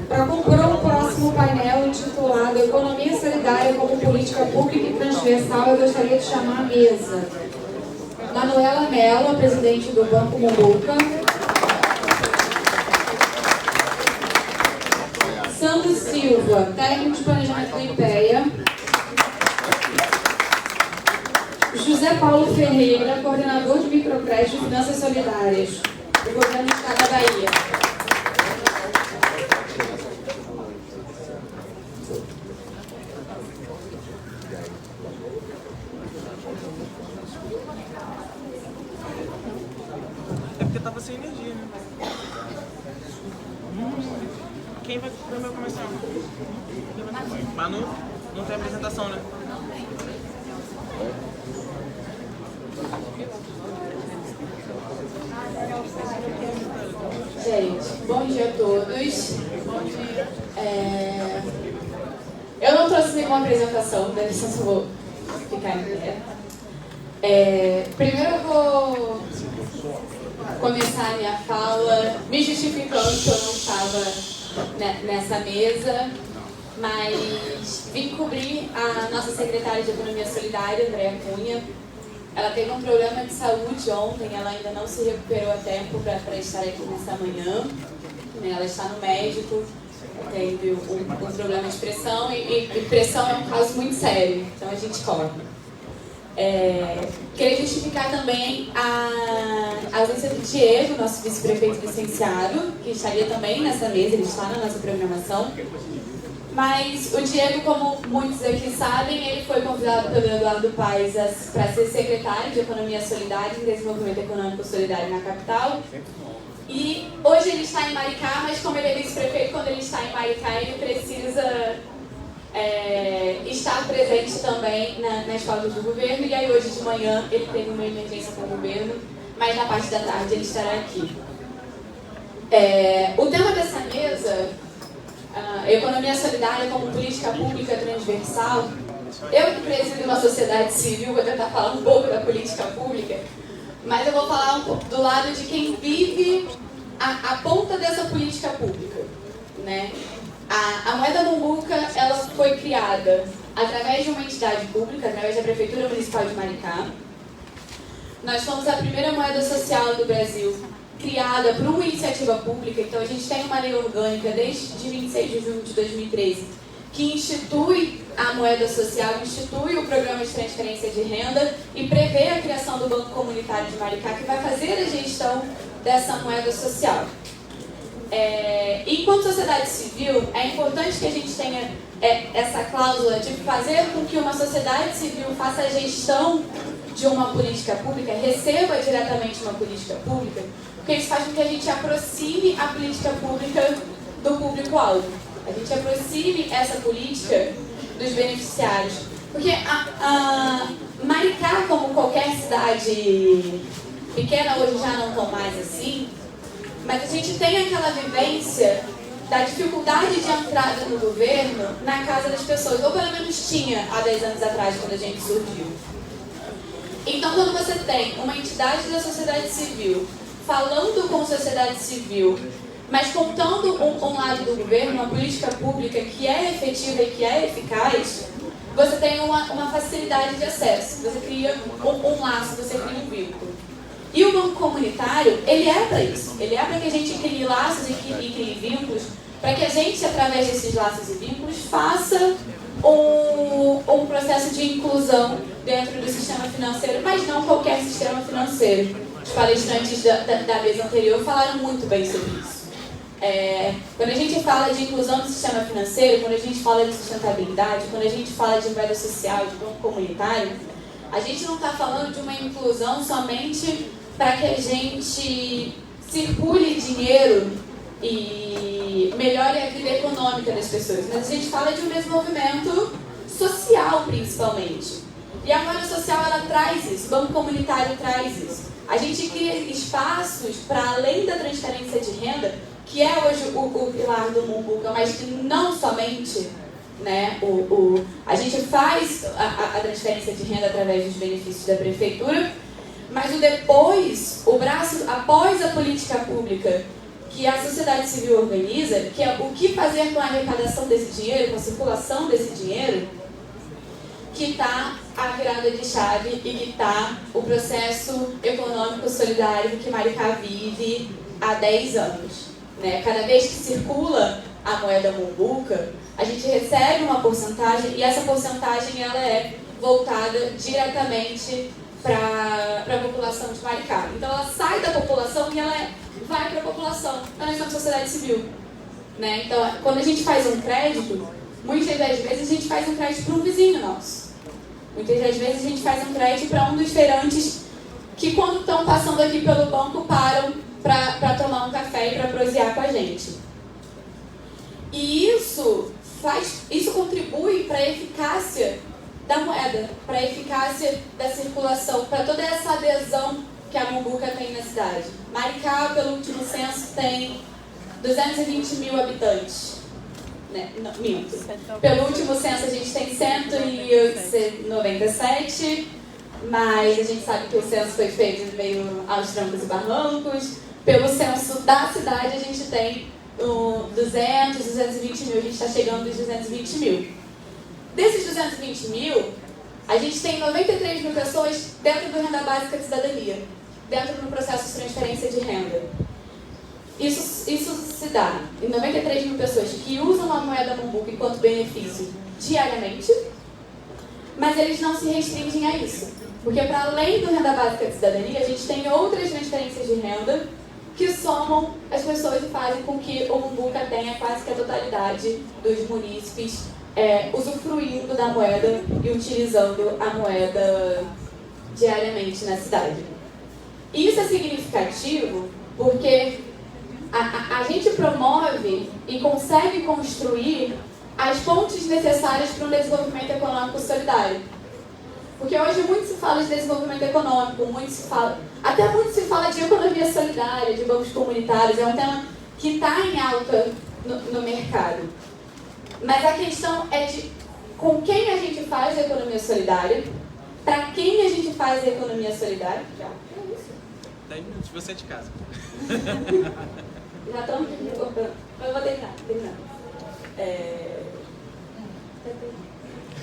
Para compor o próximo painel intitulado Economia Solidária como Política Pública e Transversal, eu gostaria de chamar à mesa Manuela Mello, a presidente do Banco Mumbuca, Sandro Silva, técnico de planejamento do IPEA, José Paulo Ferreira, coordenador de microcrédito e finanças solidárias do Governo do Estado da Bahia. É porque tava sem energia, né? Quem vai primeiro começar? Manu, não tem apresentação, né? Gente, bom dia a todos. Bom dia. Eu não trouxe nenhuma apresentação, dá licença, eu vou ficar em pé. Primeiro eu vou começar a minha fala me justificando que eu não estava nessa mesa, mas vim cobrir a nossa secretária de Economia Solidária, Andréa Cunha. Ela teve um problema de saúde ontem, ela ainda não se recuperou a tempo para estar aqui nessa manhã. Ela está no médico, teve um problema de pressão e pressão é um caso muito sério, então a gente corre. Queria justificar também a ausência do Diego, nosso vice-prefeito licenciado, que estaria também nessa mesa, ele está na nossa programação. Mas o Diego, como muitos aqui sabem, ele foi convidado pelo Eduardo Paes para ser secretário de Economia Solidária e Desenvolvimento Econômico Solidário na capital. E hoje ele está em Maricá, mas como ele é vice-prefeito, quando ele está em Maricá, ele precisa estar presente também nas pautas do governo. E aí hoje de manhã ele teve uma emergência com o governo, mas na parte da tarde ele estará aqui. O tema dessa mesa... Economia solidária como política pública transversal. Eu que presido uma sociedade civil, vou tentar falar um pouco da política pública, mas eu vou falar um pouco do lado de quem vive a ponta dessa política pública, né? A moeda Mumbuca, ela foi criada através de uma entidade pública, através da Prefeitura Municipal de Maricá. Nós somos a primeira moeda social do Brasil criada por uma iniciativa pública, então a gente tem uma lei orgânica desde 26 de junho de 2013 que institui a moeda social, institui o programa de transferência de renda e prevê a criação do Banco Comunitário de Maricá, que vai fazer a gestão dessa moeda social. Enquanto sociedade civil, é importante que a gente tenha essa cláusula de fazer com que uma sociedade civil faça a gestão de uma política pública, receba diretamente uma política pública, porque isso faz com que a gente aproxime a política pública do público-alvo. A gente aproxime essa política dos beneficiários. Porque Maricá, como qualquer cidade pequena, hoje já não estão mais assim, mas a gente tem aquela vivência da dificuldade de entrada no governo na casa das pessoas, ou pelo menos tinha há 10 anos atrás, quando a gente surgiu. Então, quando você tem uma entidade da sociedade civil falando com a sociedade civil, mas contando um lado do governo, uma política pública que é efetiva e que é eficaz, você tem uma facilidade de acesso, você cria um laço, você cria um vínculo. E o Banco Comunitário, ele é para isso, ele é para que a gente crie laços e crie vínculos, para que a gente, através desses laços e vínculos, faça um processo de inclusão dentro do sistema financeiro, mas não qualquer sistema financeiro. Os palestrantes da mesa anterior falaram muito bem sobre isso. Quando a gente fala de inclusão do sistema financeiro, quando a gente fala de sustentabilidade, quando a gente fala de moeda social, de banco comunitário, a gente não está falando de uma inclusão somente para que a gente circule dinheiro e melhore a vida econômica das pessoas, mas a gente fala de um desenvolvimento social, principalmente. E a moeda social, ela traz isso, o banco comunitário traz isso. A gente cria espaços para além da transferência de renda, que é hoje o pilar do Mumbuca, mas que não somente, né, a gente faz a transferência de renda através dos benefícios da prefeitura, mas o depois, o braço após a política pública que a sociedade civil organiza, que é o que fazer com a arrecadação desse dinheiro, com a circulação desse dinheiro, que está a virada de chave e que está o processo econômico solidário que Maricá vive há 10 anos. Né? Cada vez que circula a moeda Mumbuca, a gente recebe uma porcentagem e essa porcentagem ela é voltada diretamente para a população de Maricá. Então ela sai da população e ela vai para a população. Então nós somos sociedade civil. Né? Então quando a gente faz um crédito, muitas das vezes a gente faz um crédito para um vizinho nosso. Muitas das vezes a gente faz um crédito para um dos feirantes que quando estão passando aqui pelo banco param para tomar um café e para prosear com a gente. E isso contribui para a eficácia da moeda, para a eficácia da circulação, para toda essa adesão que a Mumbuca tem na cidade. Maricá, pelo último censo, tem 220 mil habitantes. Né? Não, minto. Pelo último censo a gente tem 197, mas a gente sabe que o censo foi feito meio aos trancos e barrancos. Pelo censo da cidade a gente tem 200, 220 mil, a gente está chegando dos 220 mil. Desses 220 mil, a gente tem 93 mil pessoas dentro do Renda Básica de Cidadania, dentro do processo de transferência de renda. Isso se dá em 93 mil pessoas que usam a moeda Mumbuca enquanto benefício diariamente, mas eles não se restringem a isso. Porque para além do Renda Básica de Cidadania, a gente tem outras transferências de renda que somam as pessoas e fazem com que o Mumbuca tenha quase que a totalidade dos munícipes usufruindo da moeda e utilizando a moeda diariamente na cidade. Isso é significativo porque a gente promove e consegue construir as pontes necessárias para um desenvolvimento econômico solidário. Porque hoje muito se fala de desenvolvimento econômico, muito se fala de economia solidária, de bancos comunitários, é um tema que está em alta no mercado. Mas a questão é de com quem a gente faz a economia solidária, para quem a gente faz a economia solidária. Já, é isso. 10 minutos, você é de casa. Já estamos. Eu vou terminar.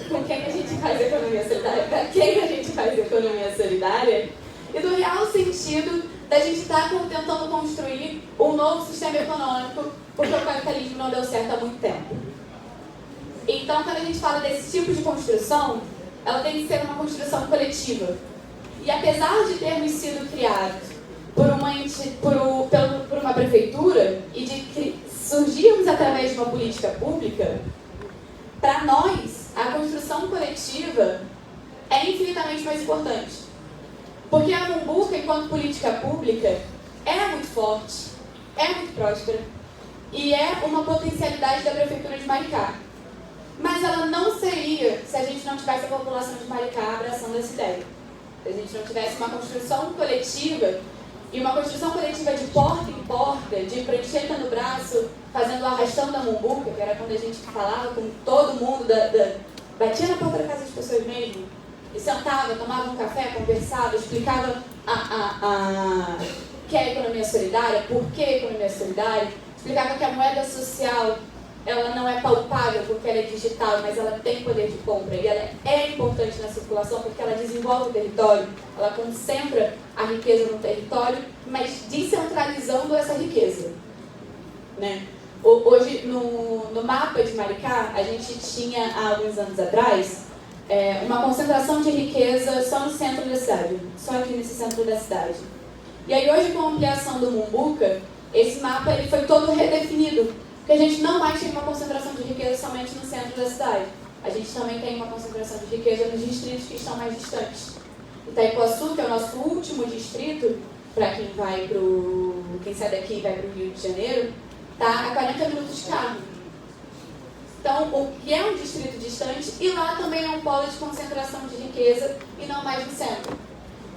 Com quem a gente faz a economia solidária, para quem a gente faz a economia solidária, e do real sentido da gente estar tentando construir um novo sistema econômico, porque o capitalismo não deu certo há muito tempo. Então, quando a gente fala desse tipo de construção, ela tem que ser uma construção coletiva. E apesar de termos sido criados por uma prefeitura e de surgirmos através de uma política pública, para nós, a construção coletiva é infinitamente mais importante. Porque a Mumbuca, enquanto política pública, é muito forte, é muito próspera e é uma potencialidade da Prefeitura de Maricá. Mas ela não seria se a gente não tivesse a população de Maricá abraçando essa ideia. Se a gente não tivesse uma construção coletiva, e uma construção coletiva de porta em porta, de prancheta no braço, fazendo o arrastão da Mumbuca, que era quando a gente falava com todo mundo, batia na porta da casa das pessoas mesmo, e sentava, tomava um café, conversava, explicava que é a economia solidária, por que a economia solidária, explicava que a moeda social ela não é palpável porque ela é digital, mas ela tem poder de compra e ela é importante na circulação porque ela desenvolve o território, ela concentra a riqueza no território, mas descentralizando essa riqueza. Né? Hoje, no mapa de Maricá, a gente tinha, há alguns anos atrás, uma concentração de riqueza só no centro da cidade, só aqui nesse centro da cidade. E aí hoje, com a ampliação do Mumbuca, esse mapa ele foi todo redefinido. Porque a gente não mais tem uma concentração de riqueza somente no centro da cidade. A gente também tem uma concentração de riqueza nos distritos que estão mais distantes. Itaipuaçu, que é o nosso último distrito, para quem sai daqui e vai para o Rio de Janeiro, está a 40 minutos de carro. Então, o que é um distrito distante, e lá também é um polo de concentração de riqueza e não mais no centro.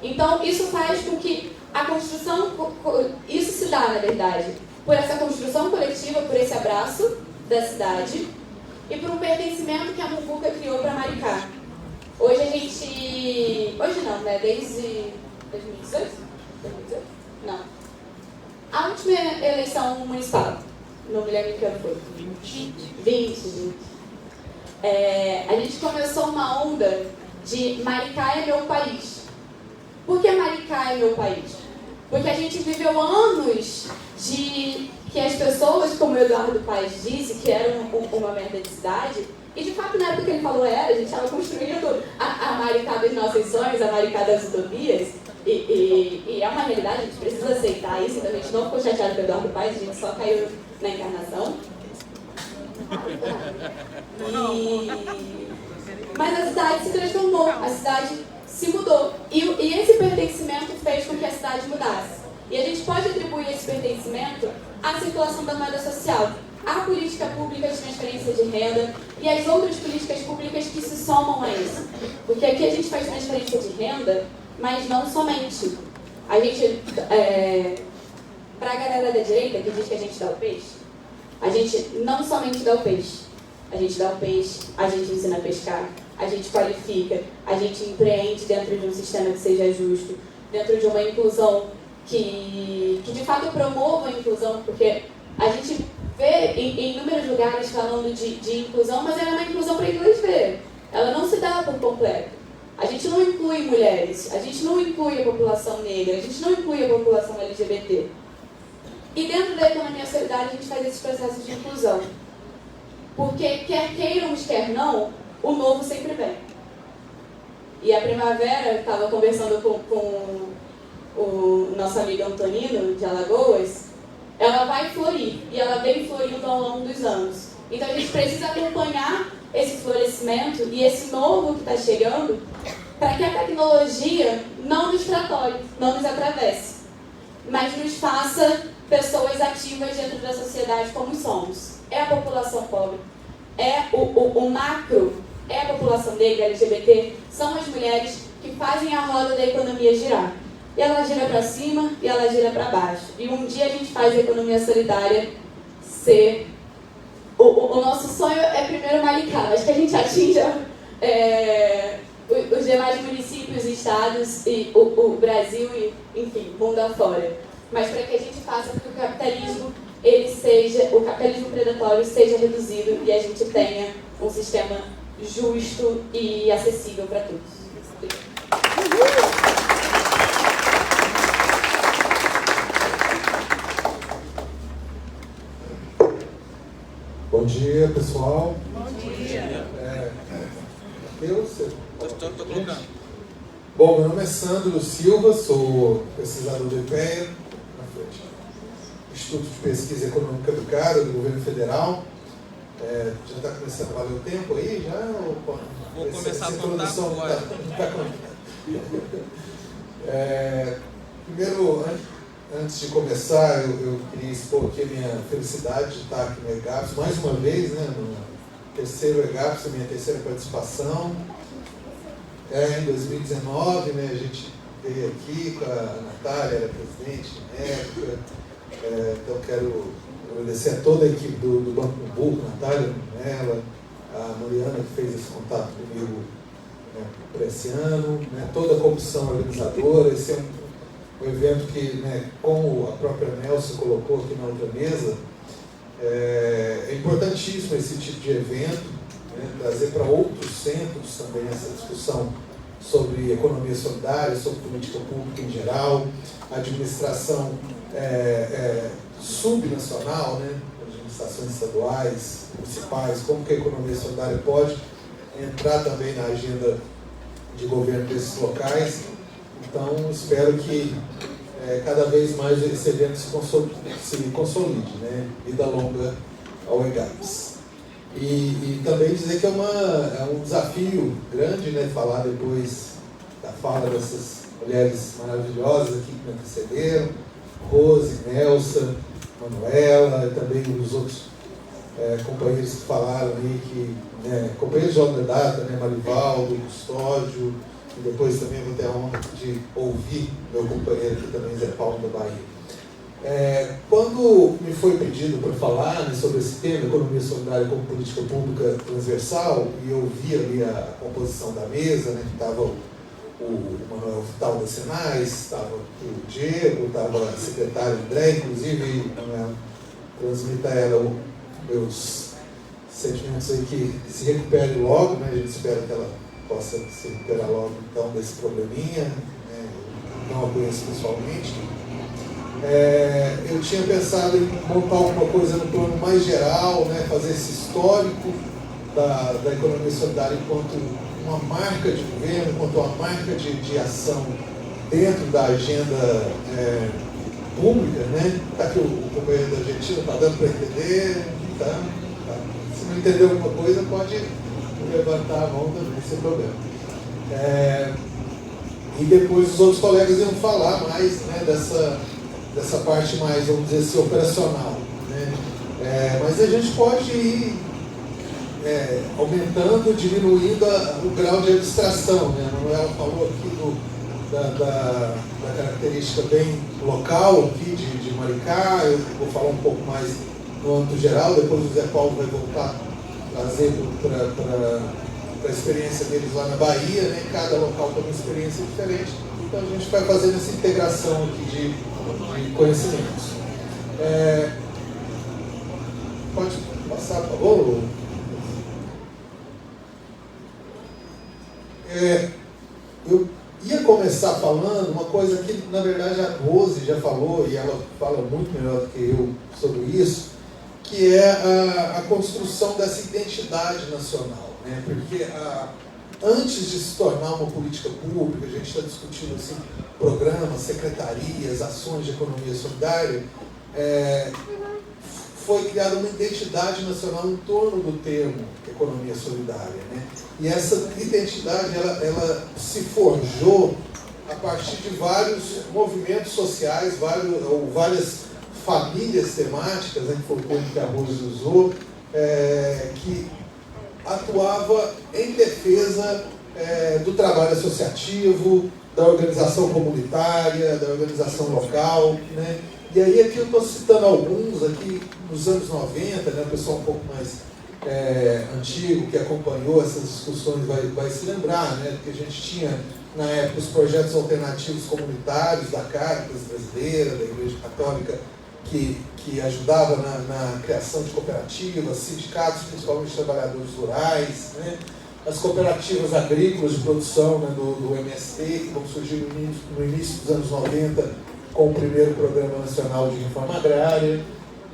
Então, isso faz com que a construção, isso se dá, na verdade, por essa construção coletiva, por esse abraço da cidade e por um pertencimento que a Mumbuca criou para Maricá. Hoje a gente... Hoje não, né? Desde 2018? 2018? Não. A última eleição municipal, não me lembro que ano foi. 20. A gente começou uma onda de Maricá é meu país. Por que Maricá é meu país? Porque a gente viveu anos de que as pessoas, como o Eduardo Paes disse, que era uma merda de cidade, e de fato na época que ele falou a gente estava construindo a Maricá dos nossos sonhos, a Maricá das utopias, e é uma realidade, a gente precisa aceitar isso, então a gente não ficou chateado com o Eduardo Paes, a gente só caiu na encarnação. Mas a cidade se transformou, a cidade se mudou. E esse pertencimento fez com que a cidade mudasse. E a gente pode atribuir esse pertencimento à circulação da moeda social, à política pública de transferência de renda e às outras políticas públicas que se somam a isso. Porque aqui a gente faz transferência de renda, mas não somente. A gente, para a galera da direita que diz que a gente dá o peixe, a gente não somente dá o peixe. A gente dá o peixe, a gente ensina a pescar, a gente qualifica, a gente empreende dentro de um sistema que seja justo, dentro de uma inclusão que de fato promova a inclusão, porque a gente vê em inúmeros lugares falando de inclusão, mas ela é uma inclusão para inglês ver. Ela não se dá por completo. A gente não inclui mulheres, a gente não inclui a população negra, a gente não inclui a população LGBT. E dentro da economia solidária a gente faz esses processos de inclusão. Porque quer queiramos, quer não, o novo sempre vem. E a primavera, eu estava conversando com o nosso amigo Antonino, de Alagoas, ela vai florir, e ela vem florindo ao longo dos anos. Então a gente precisa acompanhar esse florescimento e esse novo que está chegando, para que a tecnologia não nos tratore, não nos atravesse, mas nos faça pessoas ativas dentro da sociedade como somos. É a população pobre, é o macro, é a população negra, LGBT, são as mulheres que fazem a roda da economia girar. E ela gira para cima e ela gira para baixo. E um dia a gente faz a economia solidária ser... O nosso sonho é primeiro Maricá, mas que a gente atinja os demais municípios, estados, e o Brasil e, enfim, mundo afora. Mas para que a gente faça com que o capitalismo predatório seja reduzido e a gente tenha um sistema justo e acessível para todos. Bom dia, pessoal. Bom dia. Estou colocando. Bom, meu nome é Sandro Silva, sou pesquisador do IPEA, na frente. Instituto de Pesquisa Econômica do CARA, do Governo Federal. Já está começando a valer o tempo aí? Já? Vou começar a contar agora. Primeiro, antes de começar, eu queria expor aqui a minha felicidade de estar aqui no EGAPS, mais uma vez, né, no terceiro EGAPS, a minha terceira participação. Em 2019, né, a gente veio aqui com a Natália, era presidente na época. Então quero agradecer a toda a equipe do Banco Umbu, Natália, ela, a Mariana que fez esse contato comigo, né, para esse ano, né, toda a comissão organizadora. Esse é um evento que, né, como a própria Nelson colocou aqui na outra mesa, é importantíssimo esse tipo de evento, né, trazer para outros centros também essa discussão sobre economia solidária, sobre política pública em geral, administração subnacional, né, administrações estaduais, municipais, como que a economia solidária pode entrar também na agenda de governo desses locais. Então, espero que cada vez mais esse evento se consolide, né? Vida longa ao EGAPS. E também dizer que é um desafio grande, né? Falar depois da fala dessas mulheres maravilhosas aqui que me antecederam, Rose, Nelsa, Manuela, e também os outros companheiros que falaram aí, companheiros de longa data, né? Marivaldo, Custódio. E depois também vou ter a honra de ouvir meu companheiro aqui também, Zé Paulo da Bahia. Quando me foi pedido para falar, né, sobre esse tema, economia solidária como política pública transversal, e eu vi ali a composição da mesa, né, que estava o o Manuel Vital da Senais, estava o Diego, estava a secretária André, inclusive, transmita a ela meus sentimentos aí que se recupere logo, né? A gente espera que ela possa se recuperar logo, então, desse probleminha, né? Não a conheço pessoalmente. Eu tinha pensado em montar alguma coisa no plano mais geral, né? Fazer esse histórico da economia solidária enquanto uma marca de governo, enquanto uma marca de ação dentro da agenda pública, né? Tá aqui o companheiro da Argentina, está dando para entender, tá? Se não entender alguma coisa, pode levantar a mão também, sem problema. E depois os outros colegas iam falar mais, né, dessa parte mais, vamos dizer assim, operacional, né? Mas a gente pode ir aumentando, diminuindo o grau de abstração, né? A Manuela falou aqui da característica bem local aqui de Maricá. Eu vou falar um pouco mais no âmbito geral, depois o Zé Paulo vai voltar trazendo para a experiência deles lá na Bahia, né? Cada local tem uma experiência diferente, então a gente vai fazendo essa integração aqui de conhecimentos. Pode passar, por favor? Eu ia começar falando uma coisa que, na verdade, a Rose já falou, e ela fala muito melhor do que eu sobre isso, que é a construção dessa identidade nacional, né? Porque antes de se tornar uma política pública, a gente está discutindo assim, programas, secretarias, ações de economia solidária, foi criada uma identidade nacional em torno do termo economia solidária, né? E essa identidade ela se forjou a partir de vários movimentos sociais, várias famílias temáticas, né, que foi o termo que a Rose usou, que atuava em defesa do trabalho associativo, da organização comunitária, da organização local, né? E aí aqui eu estou citando alguns aqui nos anos 90, né, o pessoal um pouco mais antigo que acompanhou essas discussões vai se lembrar, né, que a gente tinha na época os projetos alternativos comunitários da Caritas brasileira, da Igreja Católica, que ajudava na criação de cooperativas, sindicatos, principalmente trabalhadores rurais, né? As cooperativas agrícolas de produção, né, do MST, que vão surgir no início dos anos 90 com o primeiro Programa Nacional de Reforma Agrária,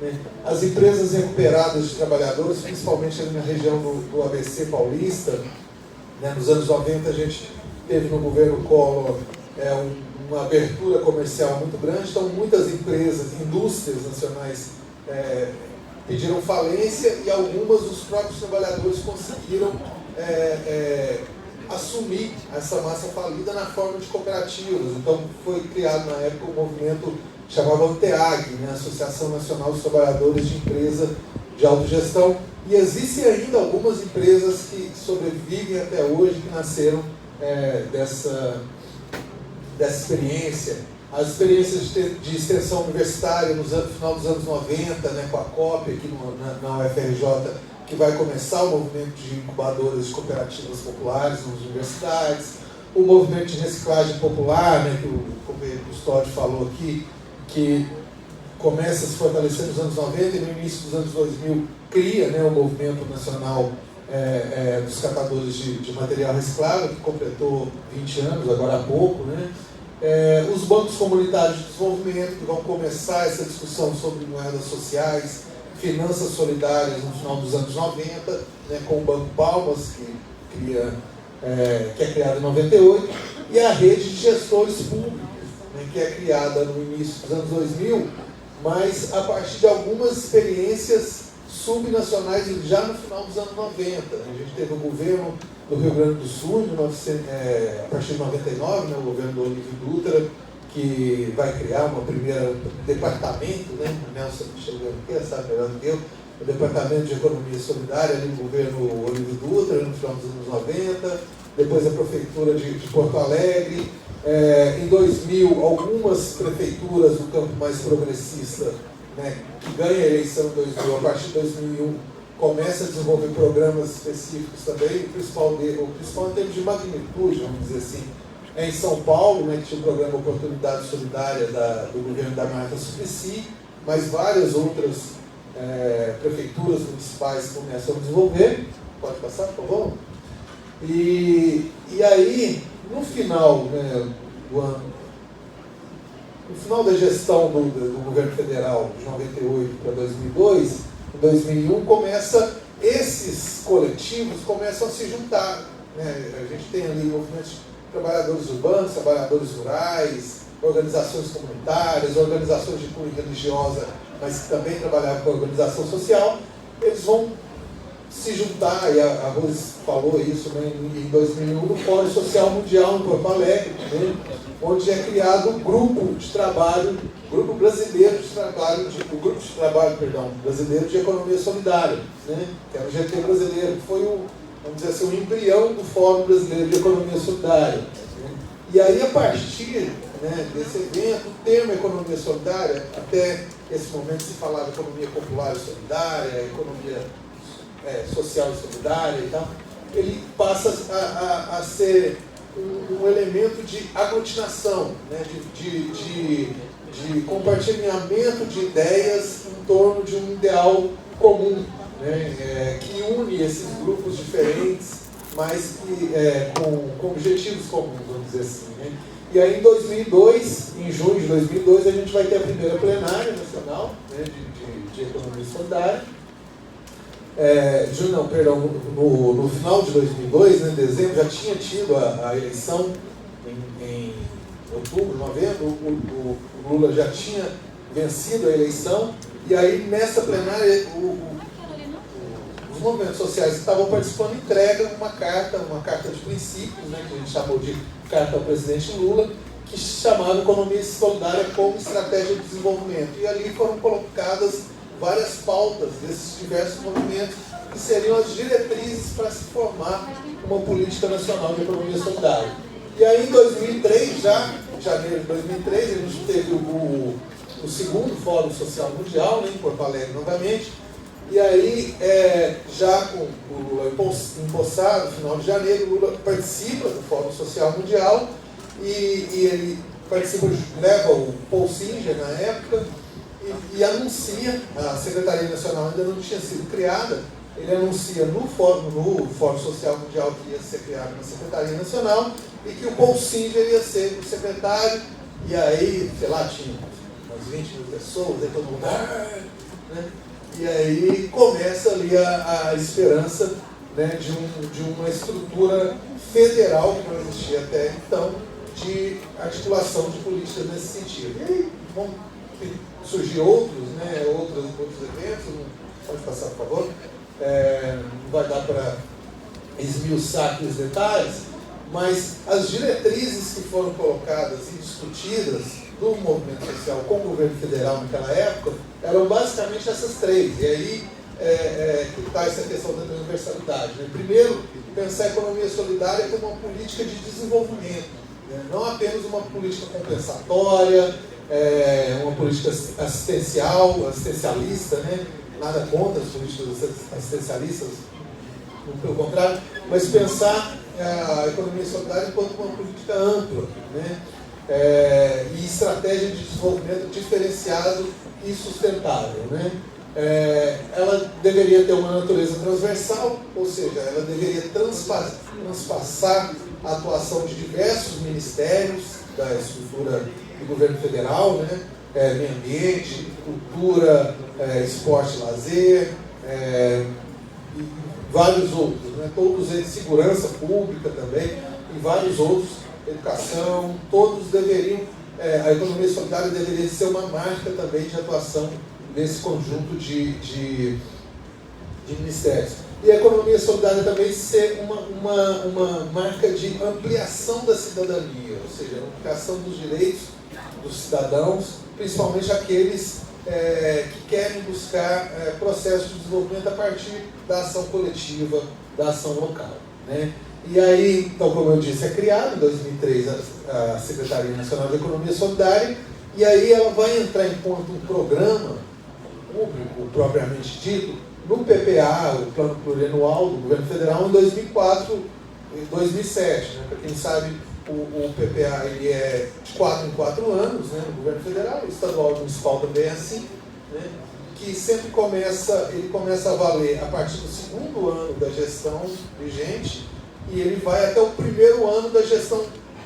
né? As empresas recuperadas de trabalhadores, principalmente ali na região do ABC paulista, né? Nos anos 90 a gente teve no governo Collor uma abertura comercial muito grande, então muitas empresas, indústrias nacionais pediram falência e algumas dos próprios trabalhadores conseguiram assumir essa massa falida na forma de cooperativas. Então foi criado na época um movimento que chamava ANTEAG, né? Associação Nacional dos Trabalhadores de Empresa de Autogestão, e existem ainda algumas empresas que sobrevivem até hoje, que nasceram dessa experiência. As experiências de extensão universitária no final dos anos 90, né, com a COP aqui na UFRJ, que vai começar o movimento de incubadoras de cooperativas populares nas universidades, o movimento de reciclagem popular, né, que o companheiro Custódio falou aqui, que começa a se fortalecer nos anos 90 e no início dos anos 2000 cria, né, o movimento nacional dos catadores de material reciclável, que completou 20 anos, agora há pouco, né? Os bancos comunitários de desenvolvimento, que vão começar essa discussão sobre moedas sociais, finanças solidárias no final dos anos 90, né, com o Banco Palmas, que é criado em 98, e a rede de gestores públicos, né, que é criada no início dos anos 2000, mas a partir de algumas experiências subnacionais já no final dos anos 90. A gente teve o governo do Rio Grande do Sul, a partir de 99, né, o governo do Olívio Dutra, que vai criar um primeiro departamento, né, o Nelson chegando aqui, sabe melhor do que eu, o Departamento de Economia Solidária ali no governo Olívio Dutra, no final dos anos 90, depois a Prefeitura de Porto Alegre. Em 2000, algumas prefeituras do campo mais progressista, né, que ganha a eleição em 2000, a partir de 2001, começa a desenvolver programas específicos também, o principal em termos de magnitude, vamos dizer assim, é em São Paulo, né, que tinha o programa Oportunidade Solidária do governo da Marta Suplicy, mas várias outras prefeituras municipais começam a desenvolver. Pode passar, por favor? E aí, no final, né, do ano, no final da gestão do governo federal, de 98 para 2002, em 2001, esses coletivos começam a se juntar. Né? A gente tem ali movimentos de trabalhadores urbanos, trabalhadores rurais, organizações comunitárias, organizações de cunho religiosa, mas que também trabalhavam com a organização social. Eles vão se juntar, e a Rose falou isso, né, em 2001, no Fórum Social Mundial em Porto Alegre, né, onde é criado um grupo de trabalho, o Grupo Brasileiro de Economia Solidária, né, que era o GT brasileiro, que foi vamos dizer assim, o embrião do Fórum Brasileiro de Economia Solidária. Né. E aí, a partir, né, desse evento, o termo economia solidária, até esse momento se falava economia popular e solidária, economia social e solidária e tal, ele passa a ser um elemento de aglutinação, né, de compartilhamento de ideias em torno de um ideal comum, né, que une esses grupos diferentes, mas que, com objetivos comuns, vamos dizer assim. Né. E aí, em 2002, em junho de 2002, a gente vai ter a primeira plenária nacional, né, de economia solidária. No final de 2002, né, em dezembro, já tinha tido a eleição em outubro, novembro, o Lula já tinha vencido a eleição, e aí nessa plenária os movimentos sociais que estavam participando entregam uma carta de princípios, né, que a gente chamou de carta ao presidente Lula, que chamava Economia Solidária como Estratégia de Desenvolvimento, e ali foram colocadas várias pautas desses diversos movimentos que seriam as diretrizes para se formar uma política nacional de economia solidária. E aí, em 2003, já em janeiro de 2003, a gente teve o segundo Fórum Social Mundial, né, em Porto Alegre novamente, e aí, já com o Lula empossado, no final de janeiro, o Lula participa do Fórum Social Mundial e ele participa, leva o Paul Singer na época, e anuncia, a Secretaria Nacional ainda não tinha sido criada, ele anuncia no Fórum Social Mundial que ia ser criado na Secretaria Nacional e que o Paul Singer ia ser o secretário, e aí, sei lá, tinha umas 20 mil pessoas, aí todo mundo, né? E aí começa ali a esperança, né, de uma estrutura federal que não existia até então, de articulação de políticas nesse sentido. E aí vão surgir outros eventos, pode passar, por favor, não vai dar para esmiuçar aqui os detalhes, mas as diretrizes que foram colocadas e discutidas do movimento social com o governo federal naquela época eram basicamente essas três. E aí que está essa questão da transversalidade. Né? Primeiro, pensar a economia solidária como uma política de desenvolvimento, né? Não apenas uma política compensatória, uma política assistencialista, né? Nada contra as políticas assistencialistas, pelo contrário, mas pensar a economia solidária enquanto uma política ampla, né? E estratégia de desenvolvimento diferenciado e sustentável. Né? Ela deveria ter uma natureza transversal, ou seja, ela deveria transpassar a atuação de diversos ministérios da estrutura do governo federal, né? Meio ambiente, cultura, esporte e lazer, e vários outros, né? Todos eles, segurança pública também, e vários outros, educação, todos deveriam, a economia solidária deveria ser uma marca também de atuação nesse conjunto de ministérios. E a economia solidária também ser uma marca de ampliação da cidadania, ou seja, ampliação dos direitos dos cidadãos, principalmente aqueles que querem buscar processos de desenvolvimento a partir da ação coletiva, da ação local. Né? E aí, então, como eu disse, é criada em 2003 a Secretaria Nacional de Economia Solidária, e aí ela vai entrar enquanto um programa público, propriamente dito, no PPA, o Plano Plurianual do Governo Federal, em 2004 e 2007. Né? Para quem sabe, o PPA ele é de 4 em 4 anos, né, no governo federal, o estadual e municipal também é assim, né, que sempre ele começa a valer a partir do 2º ano da gestão vigente e ele vai até o 1º ano da gestão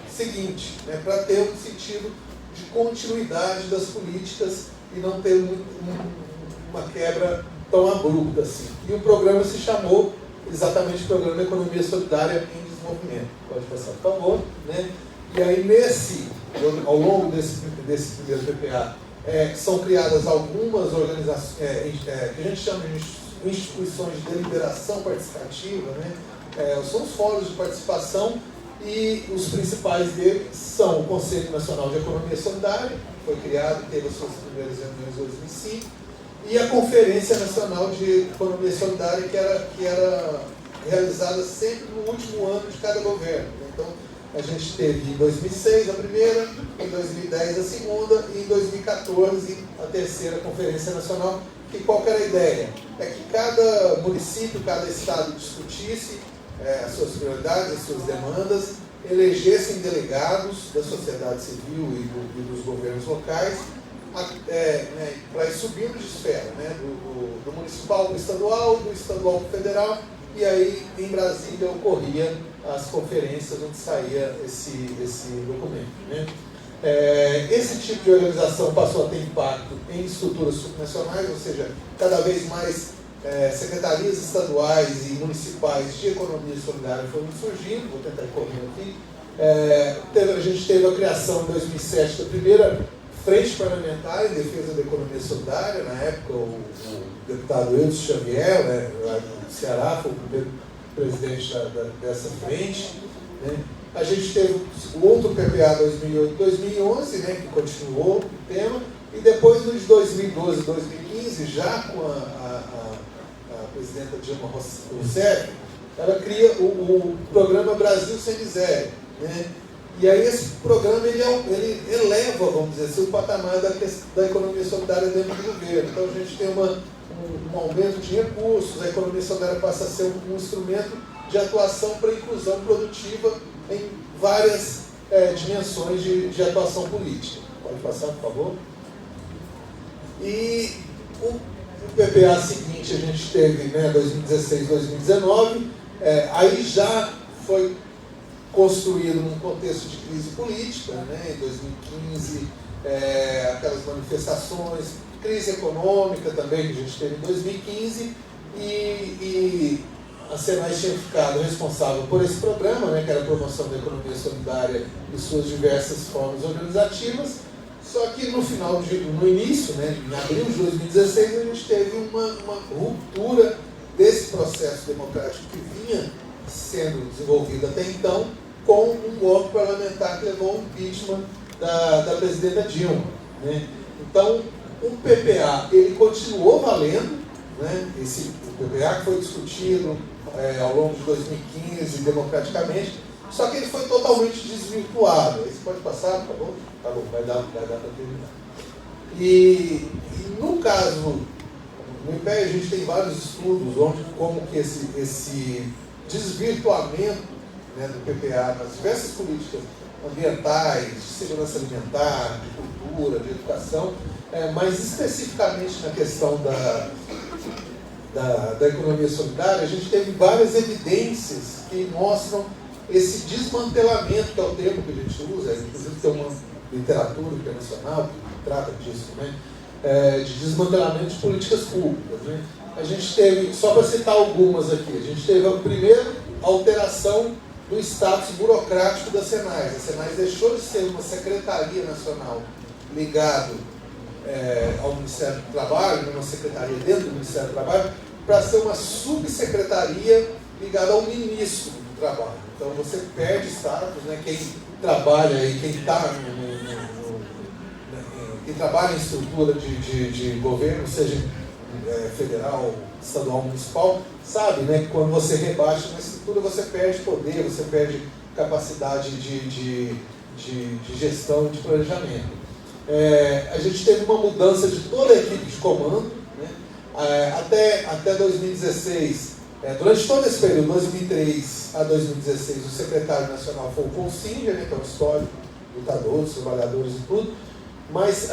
seguinte, né, para ter um sentido de continuidade das políticas e não ter uma quebra tão abrupta assim. E o programa se chamou exatamente Programa Economia Solidária em Desenvolvimento. Pode passar, por favor. Né? E aí, ao longo desse primeiro PPA, são criadas algumas organizações, que a gente chama de instituições de deliberação participativa, né? São os fóruns de participação e os principais deles são o Conselho Nacional de Economia Solidária, que foi criado e teve as suas primeiras reuniões em 2005, e a Conferência Nacional de Economia Solidária, que era realizada sempre no último ano de cada governo. Então, a gente teve em 2006 a primeira, em 2010 a segunda e em 2014 a terceira Conferência Nacional. E qual que era a ideia? É que cada município, cada estado discutisse as suas prioridades, as suas demandas, elegessem delegados da sociedade civil e dos governos locais, para ir subindo de esfera, né, do municipal para o estadual, do estadual para o federal, e aí em Brasília ocorria as conferências onde saía esse documento. Né. Esse tipo de organização passou a ter impacto em estruturas supranacionais, ou seja, cada vez mais secretarias estaduais e municipais de economia solidária foram surgindo. Vou tentar ir correndo aqui. A gente teve a criação em 2007 da primeira Frente Parlamentar em Defesa da Economia Solidária. Na época, o deputado Eudes Xavier, né, do Ceará, foi o primeiro presidente dessa frente. Né. A gente teve o outro PPA 2008-2011, né, que continuou o tema, e depois no de 2012 2015, já com a presidenta Dilma Rousseff, ela cria o programa Brasil Sem Miséria. Né? E aí esse programa ele eleva, vamos dizer assim, o patamar da economia solidária dentro do governo. Então a gente tem um aumento de recursos, a economia solidária passa a ser um instrumento de atuação para a inclusão produtiva em várias dimensões de atuação política. Pode passar, por favor. E o PPA seguinte a gente teve, né, 2016, 2019, aí já foi construído num contexto de crise política, né, em 2015, aquelas manifestações, crise econômica também que a gente teve em 2015, e a Senai tinha ficado responsável por esse programa, né, que era a promoção da economia solidária e suas diversas formas organizativas. Só que no início, né, em abril de 2016, a gente teve uma ruptura desse processo democrático que vinha sendo desenvolvido até então, com um golpe parlamentar que levou ao impeachment da presidenta Dilma. Né? Então, o PPA ele continuou valendo, né? O PPA que foi discutido ao longo de 2015 democraticamente, só que ele foi totalmente desvirtuado. Esse pode passar, por favor? Tá bom, vai dar para terminar. E no caso, no IPE a gente tem vários estudos como que esse desvirtuamento, né, do PPA nas diversas políticas ambientais, de segurança alimentar, de cultura, de educação, mas especificamente na questão da economia solidária, a gente teve várias evidências que mostram esse desmantelamento, que é o termo que a gente usa, inclusive tem uma literatura internacional que trata disso, né? De desmantelamento de políticas públicas. Né? A gente teve, só para citar algumas aqui, a gente teve a primeira alteração do status burocrático da Senai. A Senai deixou de ser uma secretaria nacional ligada ao Ministério do Trabalho, uma secretaria dentro do Ministério do Trabalho, para ser uma subsecretaria ligada ao Ministro do Trabalho. Então você perde status, né? Quem trabalha e quem está quem trabalha em estrutura de governo, seja federal, estadual, municipal, sabe, né, que quando você rebaixa uma estrutura, você perde poder, você perde capacidade de gestão e de planejamento. A gente teve uma mudança de toda a equipe de comando, né? Até 2016, Durante todo esse período, 2003 a 2016, o secretário nacional foi o Consinger, né, que é o histórico, lutadores, trabalhadores e tudo, mas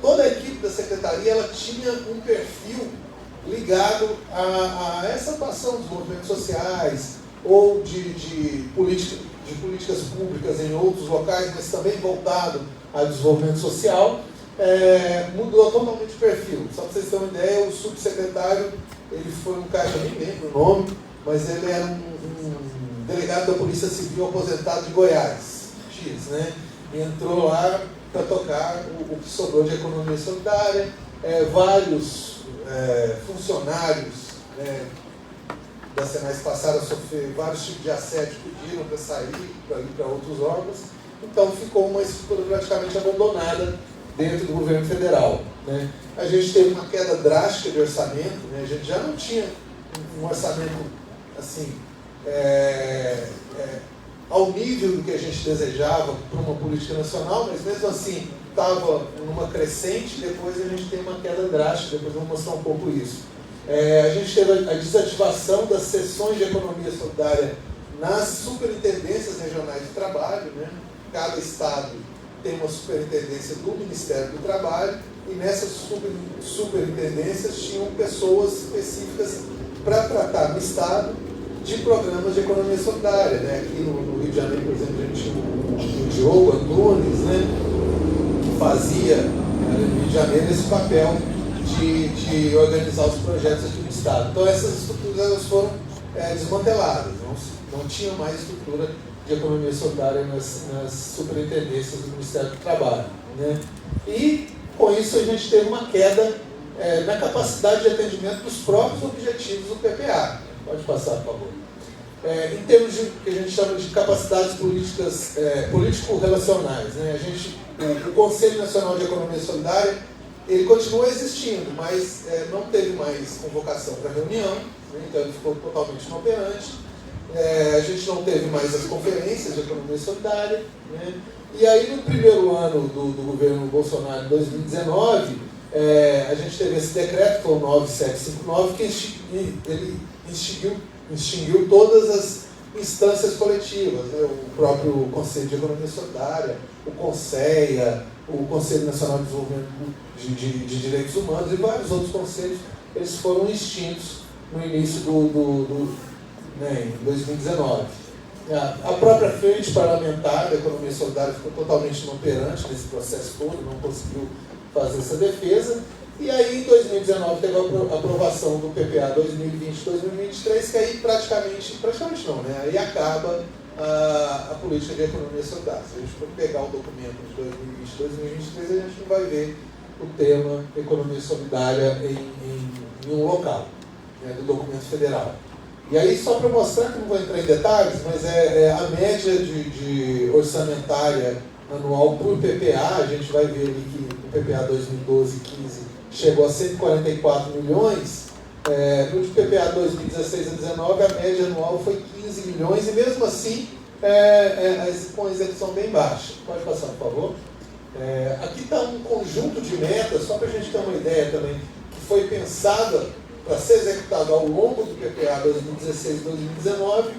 toda a equipe da secretaria ela tinha um perfil ligado a essa atuação dos movimentos sociais ou de políticas públicas em outros locais, mas também voltado ao desenvolvimento social. Mudou totalmente o perfil. Só para vocês terem uma ideia, o subsecretário, ele foi um cara, eu nem lembro o nome, mas ele era um delegado da Polícia Civil aposentado de Goiás, X, né? E entrou lá para tocar o que sobrou de economia solidária. Vários funcionários da Senais passaram a sofrer vários tipos de assédio, pediram para sair, para ir para outros órgãos. Então ficou uma estrutura praticamente abandonada dentro do governo federal, né? A gente teve uma queda drástica de orçamento, né? A gente já não tinha um orçamento assim, ao nível do que a gente desejava para uma política nacional, mas mesmo assim estava numa crescente. Depois a gente tem uma queda drástica, depois eu vou mostrar um pouco isso. A gente teve a desativação das seções de economia solidária nas superintendências regionais de trabalho, né? Cada estado tem uma superintendência do Ministério do Trabalho, e nessas superintendências tinham pessoas específicas para tratar no estado de programas de economia solidária, né? Aqui no Rio de Janeiro, por exemplo, a gente tinha o Diogo Antunes, né? Que fazia no Rio de Janeiro esse papel de organizar os projetos aqui no estado. Então essas estruturas elas foram desmanteladas, não tinha mais estrutura de economia solidária nas superintendências do Ministério do Trabalho, né? E com isso a gente teve uma queda na capacidade de atendimento dos próprios objetivos do PPA. Pode passar, por favor. Em termos de que a gente chama de capacidades políticas, político-relacionais, né? O Conselho Nacional de Economia Solidária, ele continua existindo, mas não teve mais convocação para reunião, né? Então ele ficou totalmente inoperante. A gente não teve mais as conferências de economia solidária, né? E aí no primeiro ano do governo Bolsonaro, em 2019, a gente teve esse decreto, que foi o 9759, que ele extinguiu todas as instâncias coletivas, né? O próprio Conselho de Economia Solidária, o CONSEA, o Conselho Nacional de Desenvolvimento de Direitos Humanos e vários outros conselhos, eles foram extintos no início em 2019. A própria frente parlamentar da economia solidária ficou totalmente inoperante nesse processo todo, não conseguiu fazer essa defesa. E aí, em 2019, teve a aprovação do PPA 2020-2023, que aí praticamente não, né? Aí acaba a política de economia solidária. Se a gente for pegar o documento de 2020-2023, a gente não vai ver o tema economia solidária em um local, né, do documento federal. E aí, só para mostrar, que não vou entrar em detalhes, mas a média de orçamentária anual por PPA, a gente vai ver ali que o PPA 2012-15 chegou a 144 milhões, no de PPA 2016 a 2019 a média anual foi 15 milhões, e mesmo assim com a execução bem baixa. Pode passar, por favor. Aqui está um conjunto de metas, só para a gente ter uma ideia também, que foi pensada para ser executado ao longo do PPA 2016-2019,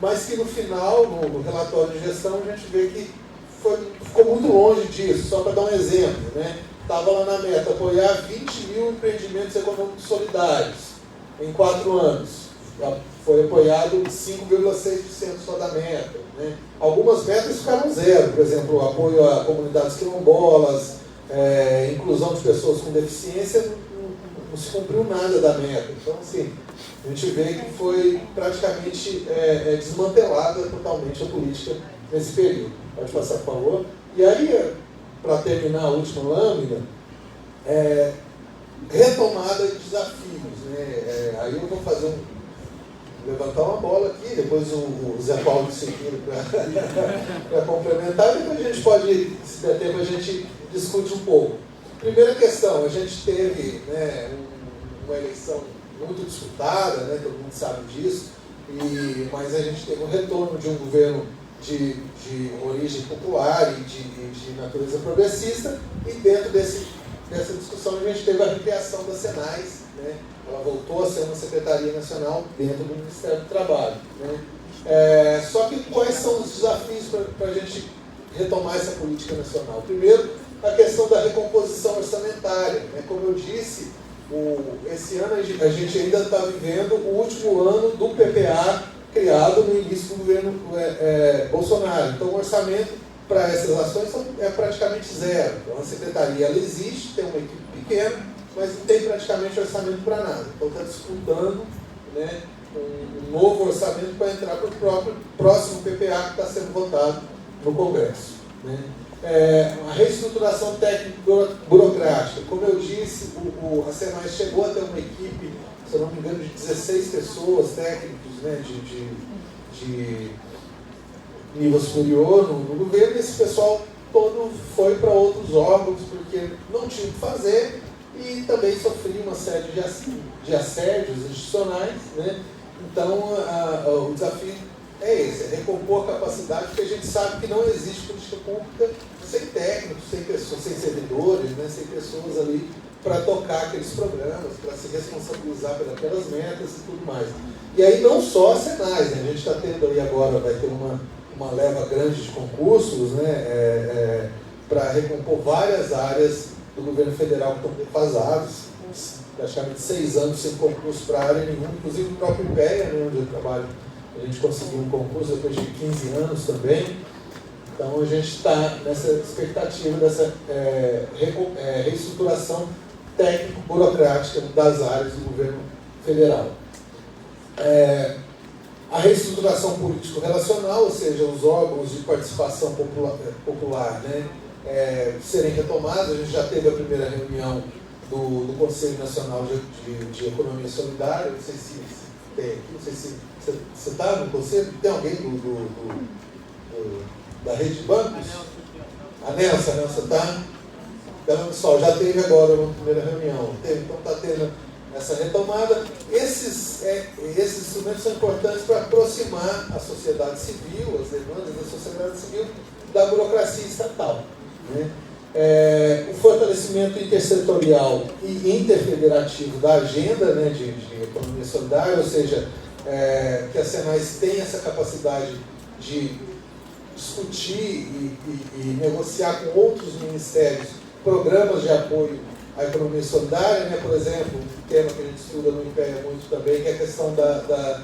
mas que no final, no relatório de gestão, a gente vê que ficou muito longe disso. Só para dar um exemplo, né? Estava lá na meta apoiar 20 mil empreendimentos econômicos solidários em 4 anos. Foi apoiado 5,6% só da meta, né? Algumas metas ficaram zero, por exemplo, apoio a comunidades quilombolas, inclusão de pessoas com deficiência, não se cumpriu nada da meta. Então, assim, a gente vê que foi praticamente desmantelada totalmente a política nesse período. Pode passar, por favor. E aí, para terminar a última lâmina, retomada de desafios, né? Aí eu vou levantar uma bola aqui, depois o Zé Paulo de seguir para complementar, e depois a gente pode, se der tempo, a gente discute um pouco. Primeira questão, a gente teve, né, uma eleição muito disputada, né, todo mundo sabe disso, mas a gente teve um retorno de um governo de origem popular e de natureza progressista, e dentro desse dessa discussão a gente teve a recriação da Senais, né? Ela voltou a ser uma Secretaria Nacional dentro do Ministério do Trabalho, né? Só que quais são os desafios para a gente retomar essa política nacional? Primeiro, a questão da recomposição orçamentária, né? Como eu disse, esse ano a gente ainda está vivendo o último ano do PPA criado no início do governo Bolsonaro. Então o orçamento para essas ações é praticamente zero. Então a secretaria ela existe, tem uma equipe pequena, mas não tem praticamente orçamento para nada. Então está disputando, né, um novo orçamento para entrar para o próprio próximo PPA que está sendo votado no Congresso, né? A reestruturação técnico-burocrática. Como eu disse, a Senai chegou a ter uma equipe, se eu não me engano, de 16 pessoas técnicos, né, de nível superior no governo, e esse pessoal todo foi para outros órgãos porque não tinha o que fazer e também sofria uma série de assédios institucionais, né? Então, o desafio é esse, é recompor a capacidade, porque a gente sabe que não existe política pública sem técnicos, sem pessoas, sem servidores, né? Sem pessoas ali para tocar aqueles programas, para se responsabilizar pelas metas e tudo mais. E aí não só a Senais, né? A gente está tendo aí agora, vai ter uma leva grande de concursos, né? Para recompor várias áreas do governo federal que estão defasadas, praticamente 6 anos sem concurso para área nenhuma, inclusive o próprio IPEA, né, onde eu trabalho, a gente conseguiu um concurso depois de 15 anos também. Então a gente está nessa expectativa dessa reestruturação técnico-burocrática das áreas do governo federal. A reestruturação político-relacional, ou seja, os órgãos de participação popular, né, serem retomados. A gente já teve a primeira reunião do Conselho Nacional de Economia Solidária, não sei se tem aqui, não sei se você está no Conselho, tem alguém da rede de bancos? A Nelson está? Então, pessoal, já teve agora uma primeira reunião, então está tendo essa retomada. Esses instrumentos são importantes para aproximar a sociedade civil, as demandas da sociedade civil, da burocracia estatal, né? O fortalecimento intersetorial e interfederativo da agenda, né, de economia solidária, ou seja, que a Senais tem essa capacidade de discutir e negociar com outros ministérios programas de apoio à economia solidária, né? Por exemplo, um tema que a gente estuda no IPEA muito também, que é a questão das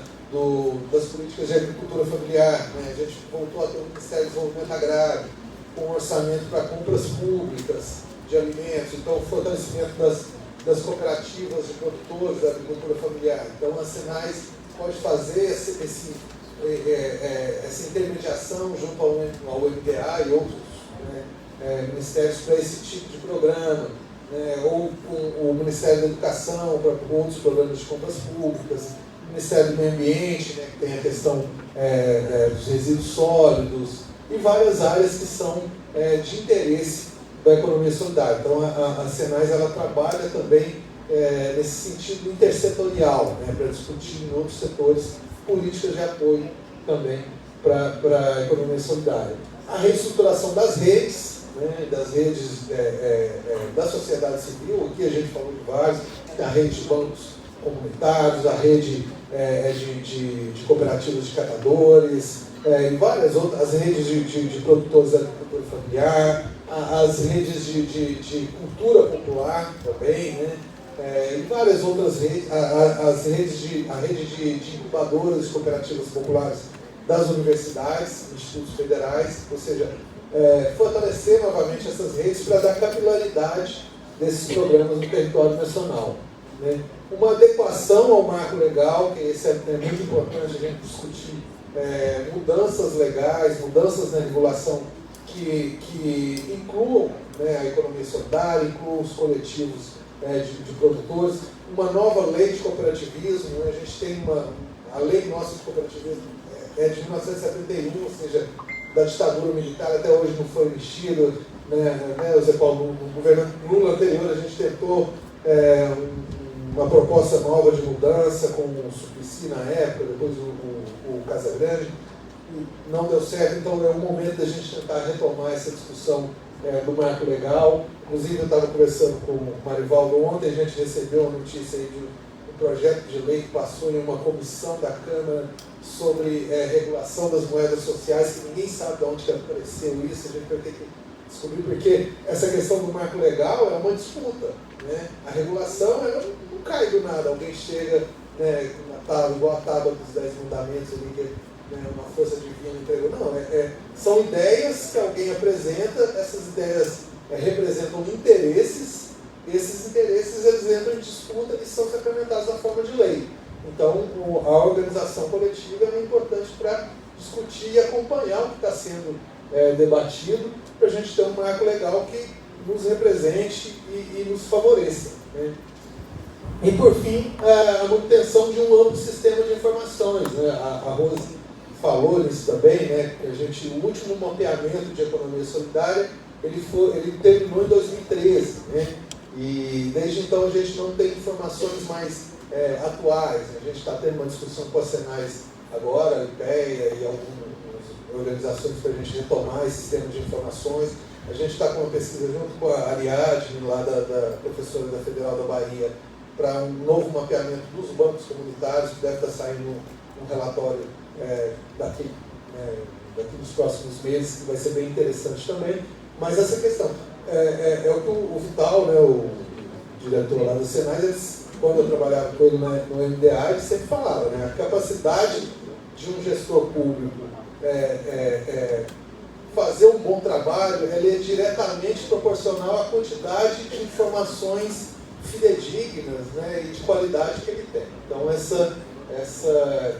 políticas de agricultura familiar, né? A gente voltou a ter o Ministério do Desenvolvimento Agrário, com um orçamento para compras públicas de alimentos, então o fortalecimento das cooperativas de produtores da agricultura familiar. Então a Senais pode fazer essa intermediação junto ao MPA e outros, né, ministérios para esse tipo de programa, né, ou com o Ministério da Educação para outros programas de compras públicas, o Ministério do Meio Ambiente, né, que tem a questão dos resíduos sólidos, e várias áreas que são de interesse da economia solidária. Então a Senais ela trabalha também nesse sentido intersetorial, né, para discutir em outros setores políticas de apoio também para a economia solidária. A reestruturação das redes, né, da sociedade civil, aqui a gente falou de vários, a rede de bancos comunitários, a rede de cooperativas de catadores, e várias outras, as redes de produtores da agricultura familiar, as redes de cultura popular também, né? E várias outras redes, a rede de incubadoras de cooperativas populares das universidades, institutos federais, ou seja, fortalecer novamente essas redes para dar capilaridade desses programas no território nacional, né? Uma adequação ao marco legal, que esse é muito importante a gente discutir, mudanças legais, mudanças na regulação que incluam, né, a economia solidária, incluam os coletivos de produtores, uma nova lei de cooperativismo, né? A gente tem a lei nossa de cooperativismo de 1971, ou seja, da ditadura militar, até hoje não foi mexida, né, Zé Paulo, no governo Lula anterior a gente tentou uma proposta nova de mudança com o Suplicy na época, depois o Casagrande, não deu certo. Então é o momento da gente tentar retomar essa discussão do marco legal. Inclusive, eu estava conversando com o Marivaldo ontem, a gente recebeu uma notícia aí de um projeto de lei que passou em uma comissão da Câmara sobre regulação das moedas sociais, que ninguém sabe de onde que apareceu isso, a gente vai ter que descobrir, porque essa questão do marco legal é uma disputa, né? A regulação ela não cai do nada, alguém chega, né, igual a tábua dos 10 mandamentos, ali, que uma força divina entregou. Não, são ideias que alguém apresenta, essas ideias representam interesses, e esses interesses eles entram em disputa e são sacramentados na forma de lei. Então, a organização coletiva é importante para discutir e acompanhar o que está sendo debatido, para a gente ter um marco legal que nos represente e nos favoreça, né? E, por fim, a manutenção de um amplo sistema de informações, né? A Rose falou nisso também, né? O último mapeamento de economia solidária, ele terminou em 2013, né? E desde então a gente não tem informações mais atuais. A gente está tendo uma discussão com a Senais agora, a IPEA e algumas organizações para a gente retomar esse sistema de informações. A gente está com uma pesquisa junto com a Ariadne, lá da professora da Federal da Bahia, para um novo mapeamento dos bancos comunitários, que deve estar saindo um relatório daqui nos próximos meses, que vai ser bem interessante também. Mas essa questão é o que o Vital, né, o diretor lá do Senai, quando eu trabalhava com ele no MDA, ele sempre falava, né, a capacidade de um gestor público fazer um bom trabalho, ele é diretamente proporcional à quantidade de informações fidedignas, né, e de qualidade que ele tem. Então, essa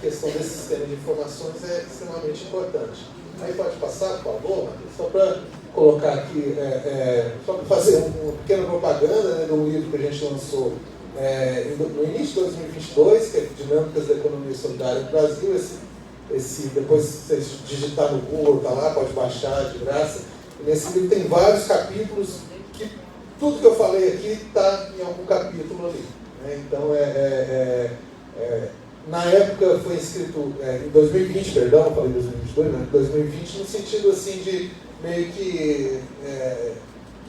questão desse sistema de informações é extremamente importante. Aí pode passar, por favor, Matheus? Só para colocar aqui, só para fazer uma pequena propaganda, né, de um livro que a gente lançou no início de 2022, que é Dinâmicas da Economia Solidária no Brasil. Depois vocês digitar no Google, está lá, pode baixar de graça. E nesse livro tem vários capítulos, que tudo que eu falei aqui está em algum capítulo ali, né? Então, na época foi escrito, em 2020, perdão, eu falei 2022, né? 2020, no sentido assim de meio que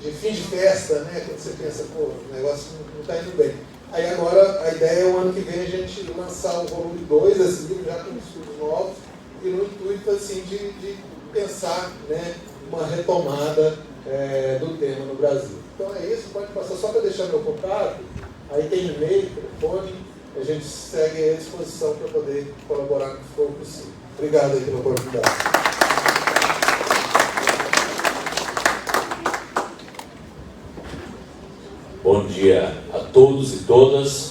de fim de festa, né? Quando você pensa, pô, o negócio não está indo bem. Aí agora a ideia é o ano que vem a gente lançar o volume 2 desse livro, já com estudos novos, e no intuito assim, de pensar, né, uma retomada do tema no Brasil. Então é isso, pode passar só para deixar meu contato, aí tem e-mail, telefone, a gente segue à disposição para poder colaborar no que for possível. Obrigado aí pela oportunidade. Bom dia a todos e todas.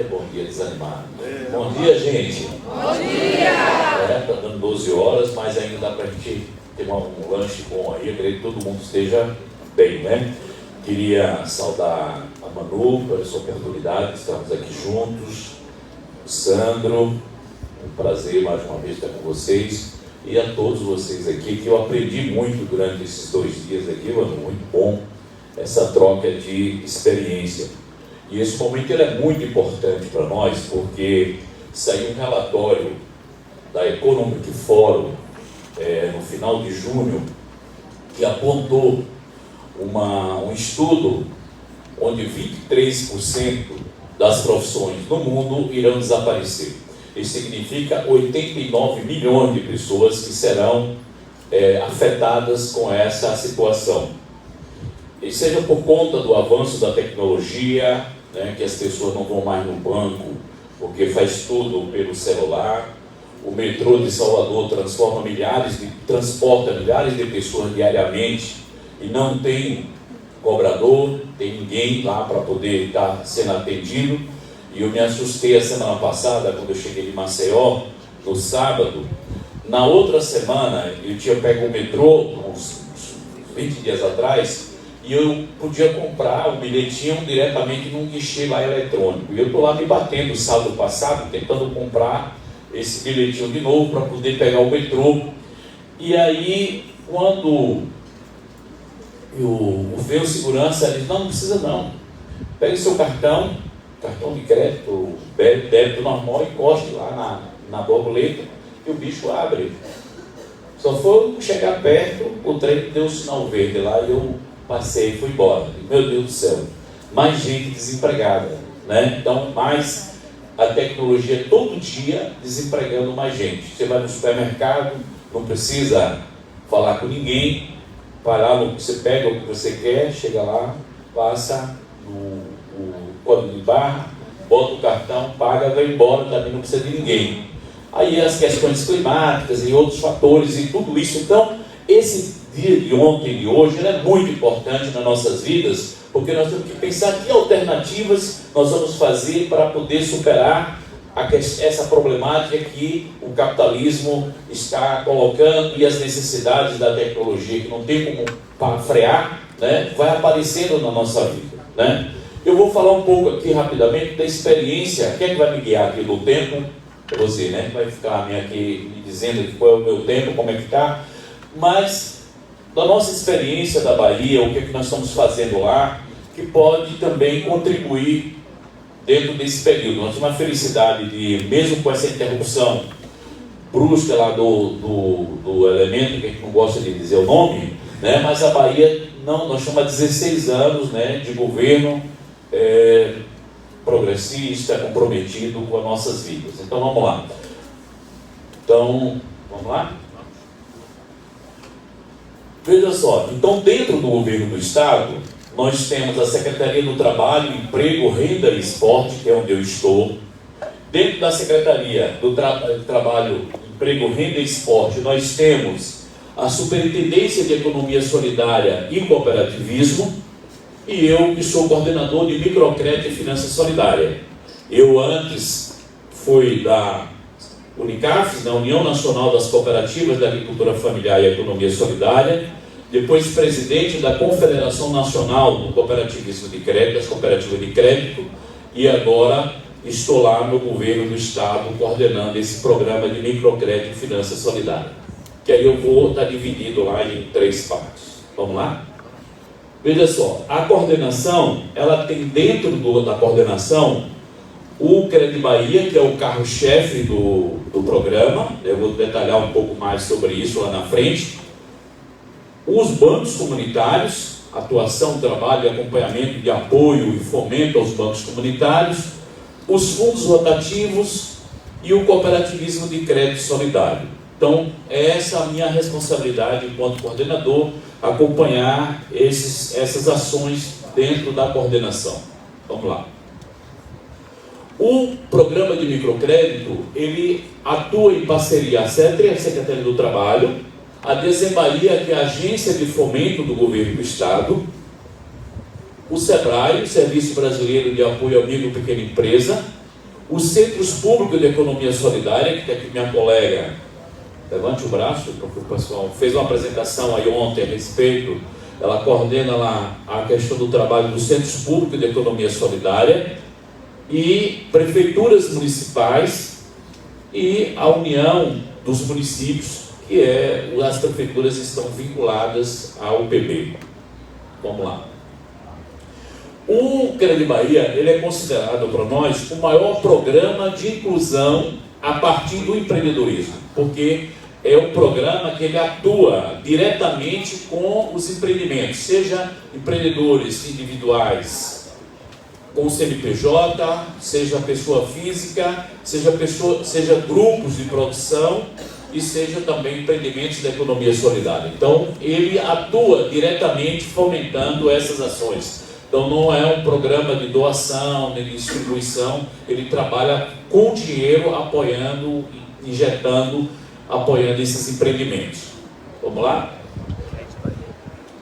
Bom dia desanimado. Bom dia, gente. Bom dia! Está dando 12 horas, mas ainda dá para a gente ter um lanche bom aí. Eu creio que todo mundo esteja bem, né? Queria saudar a Manu por essa oportunidade de estarmos aqui juntos. O Sandro, um prazer mais uma vez estar com vocês. E a todos vocês aqui, que eu aprendi muito durante esses 2 dias aqui, mano, muito bom essa troca de experiência. E esse momento ele é muito importante para nós, porque saiu um relatório da Economic Forum no final de junho, que apontou um estudo onde 23% das profissões no mundo irão desaparecer. Isso significa 89 milhões de pessoas que serão afetadas com essa situação. E seja por conta do avanço da tecnologia, né, que as pessoas não vão mais no banco, porque faz tudo pelo celular. O metrô de Salvador transporta milhares de pessoas diariamente e não tem cobrador, tem ninguém lá para poder estar sendo atendido. E eu me assustei a semana passada, quando eu cheguei de Maceió, no sábado. Na outra semana, eu tinha pego o metrô, uns 20 dias atrás, e eu podia comprar o bilhetinho diretamente num guichê lá eletrônico. E eu estou lá me batendo sábado passado, tentando comprar esse bilhetinho de novo para poder pegar o metrô. E aí, quando veio o segurança, ele disse, não precisa não. Pegue seu cartão de crédito, débito normal, encoste lá na borboleta e o bicho abre. Só foi chegar perto, o trem deu o sinal verde lá e eu passei e fui embora. Meu Deus do céu, mais gente desempregada, né? Então, mais a tecnologia todo dia desempregando mais gente. Você vai no supermercado, não precisa falar com ninguém, vai lá, você pega o que você quer, chega lá, passa no código de barra, bota o cartão, paga, vai embora, também não precisa de ninguém. Aí as questões climáticas e outros fatores e tudo isso. Então, esse dia de ontem e de hoje é muito importante nas nossas vidas, porque nós temos que pensar que alternativas nós vamos fazer para poder superar essa problemática que o capitalismo está colocando e as necessidades da tecnologia, que não tem como frear, né, vai aparecendo na nossa vida, né? Eu vou falar um pouco aqui rapidamente da experiência. Quem é que vai me guiar aqui do tempo? É você, né? Vai ficar aqui me dizendo aqui qual é o meu tempo, como é que está. Mas da nossa experiência da Bahia, o que é que nós estamos fazendo lá, que pode também contribuir dentro desse período. Nós temos uma felicidade de, mesmo com essa interrupção brusca lá do elemento, que a gente não gosta de dizer o nome, né? Mas a Bahia, não, nós estamos há 16 anos, né, de governo progressista, comprometido com as nossas vidas. Então vamos lá. Então, vamos lá? Veja só, então dentro do governo do Estado, nós temos a Secretaria do Trabalho, Emprego, Renda e Esporte, que é onde eu estou. Dentro da Secretaria do Trabalho, Emprego, Renda e Esporte, nós temos a Superintendência de Economia Solidária e Cooperativismo, e eu que sou coordenador de Microcrédito e Finança Solidária. Eu antes fui da Unicaf, da União Nacional das Cooperativas da Agricultura Familiar e Economia Solidária, depois presidente da Confederação Nacional do Cooperativismo de Crédito, das Cooperativas de Crédito, e agora estou lá no governo do Estado coordenando esse programa de Microcrédito e Finança Solidária, que aí eu vou estar dividido lá em 3 partes. Vamos lá? Veja só, a coordenação, ela tem dentro da coordenação o Crédito Bahia, que é o carro-chefe do programa. Eu vou detalhar um pouco mais sobre isso lá na frente. Os bancos comunitários, atuação, trabalho, acompanhamento de apoio e fomento aos bancos comunitários, os fundos rotativos e o cooperativismo de crédito solidário. Então, essa é a minha responsabilidade enquanto coordenador, acompanhar essas ações dentro da coordenação. Vamos lá. O programa de microcrédito, ele atua em parceria entre a Secretaria do Trabalho, a Desembalia, que é a agência de fomento do governo do Estado, o SEBRAE, o Serviço Brasileiro de Apoio à Micro e Pequena Empresa, os Centros Públicos de Economia Solidária, que tem aqui minha colega, levante o braço, porque o pessoal fez uma apresentação aí ontem a respeito, ela coordena lá a questão do trabalho dos Centros Públicos de Economia Solidária, e prefeituras municipais e a União dos Municípios, que as prefeituras estão vinculadas ao UPB. Vamos lá. O Crédito Bahia, ele é considerado para nós o maior programa de inclusão a partir do empreendedorismo, porque é um programa que ele atua diretamente com os empreendimentos, seja empreendedores individuais com CNPJ, seja pessoa física, seja grupos de produção e seja também empreendimentos da economia solidária. Então, ele atua diretamente fomentando essas ações. Então, não é um programa de doação, nem de distribuição, ele trabalha com dinheiro, apoiando, injetando, apoiando esses empreendimentos. Vamos lá?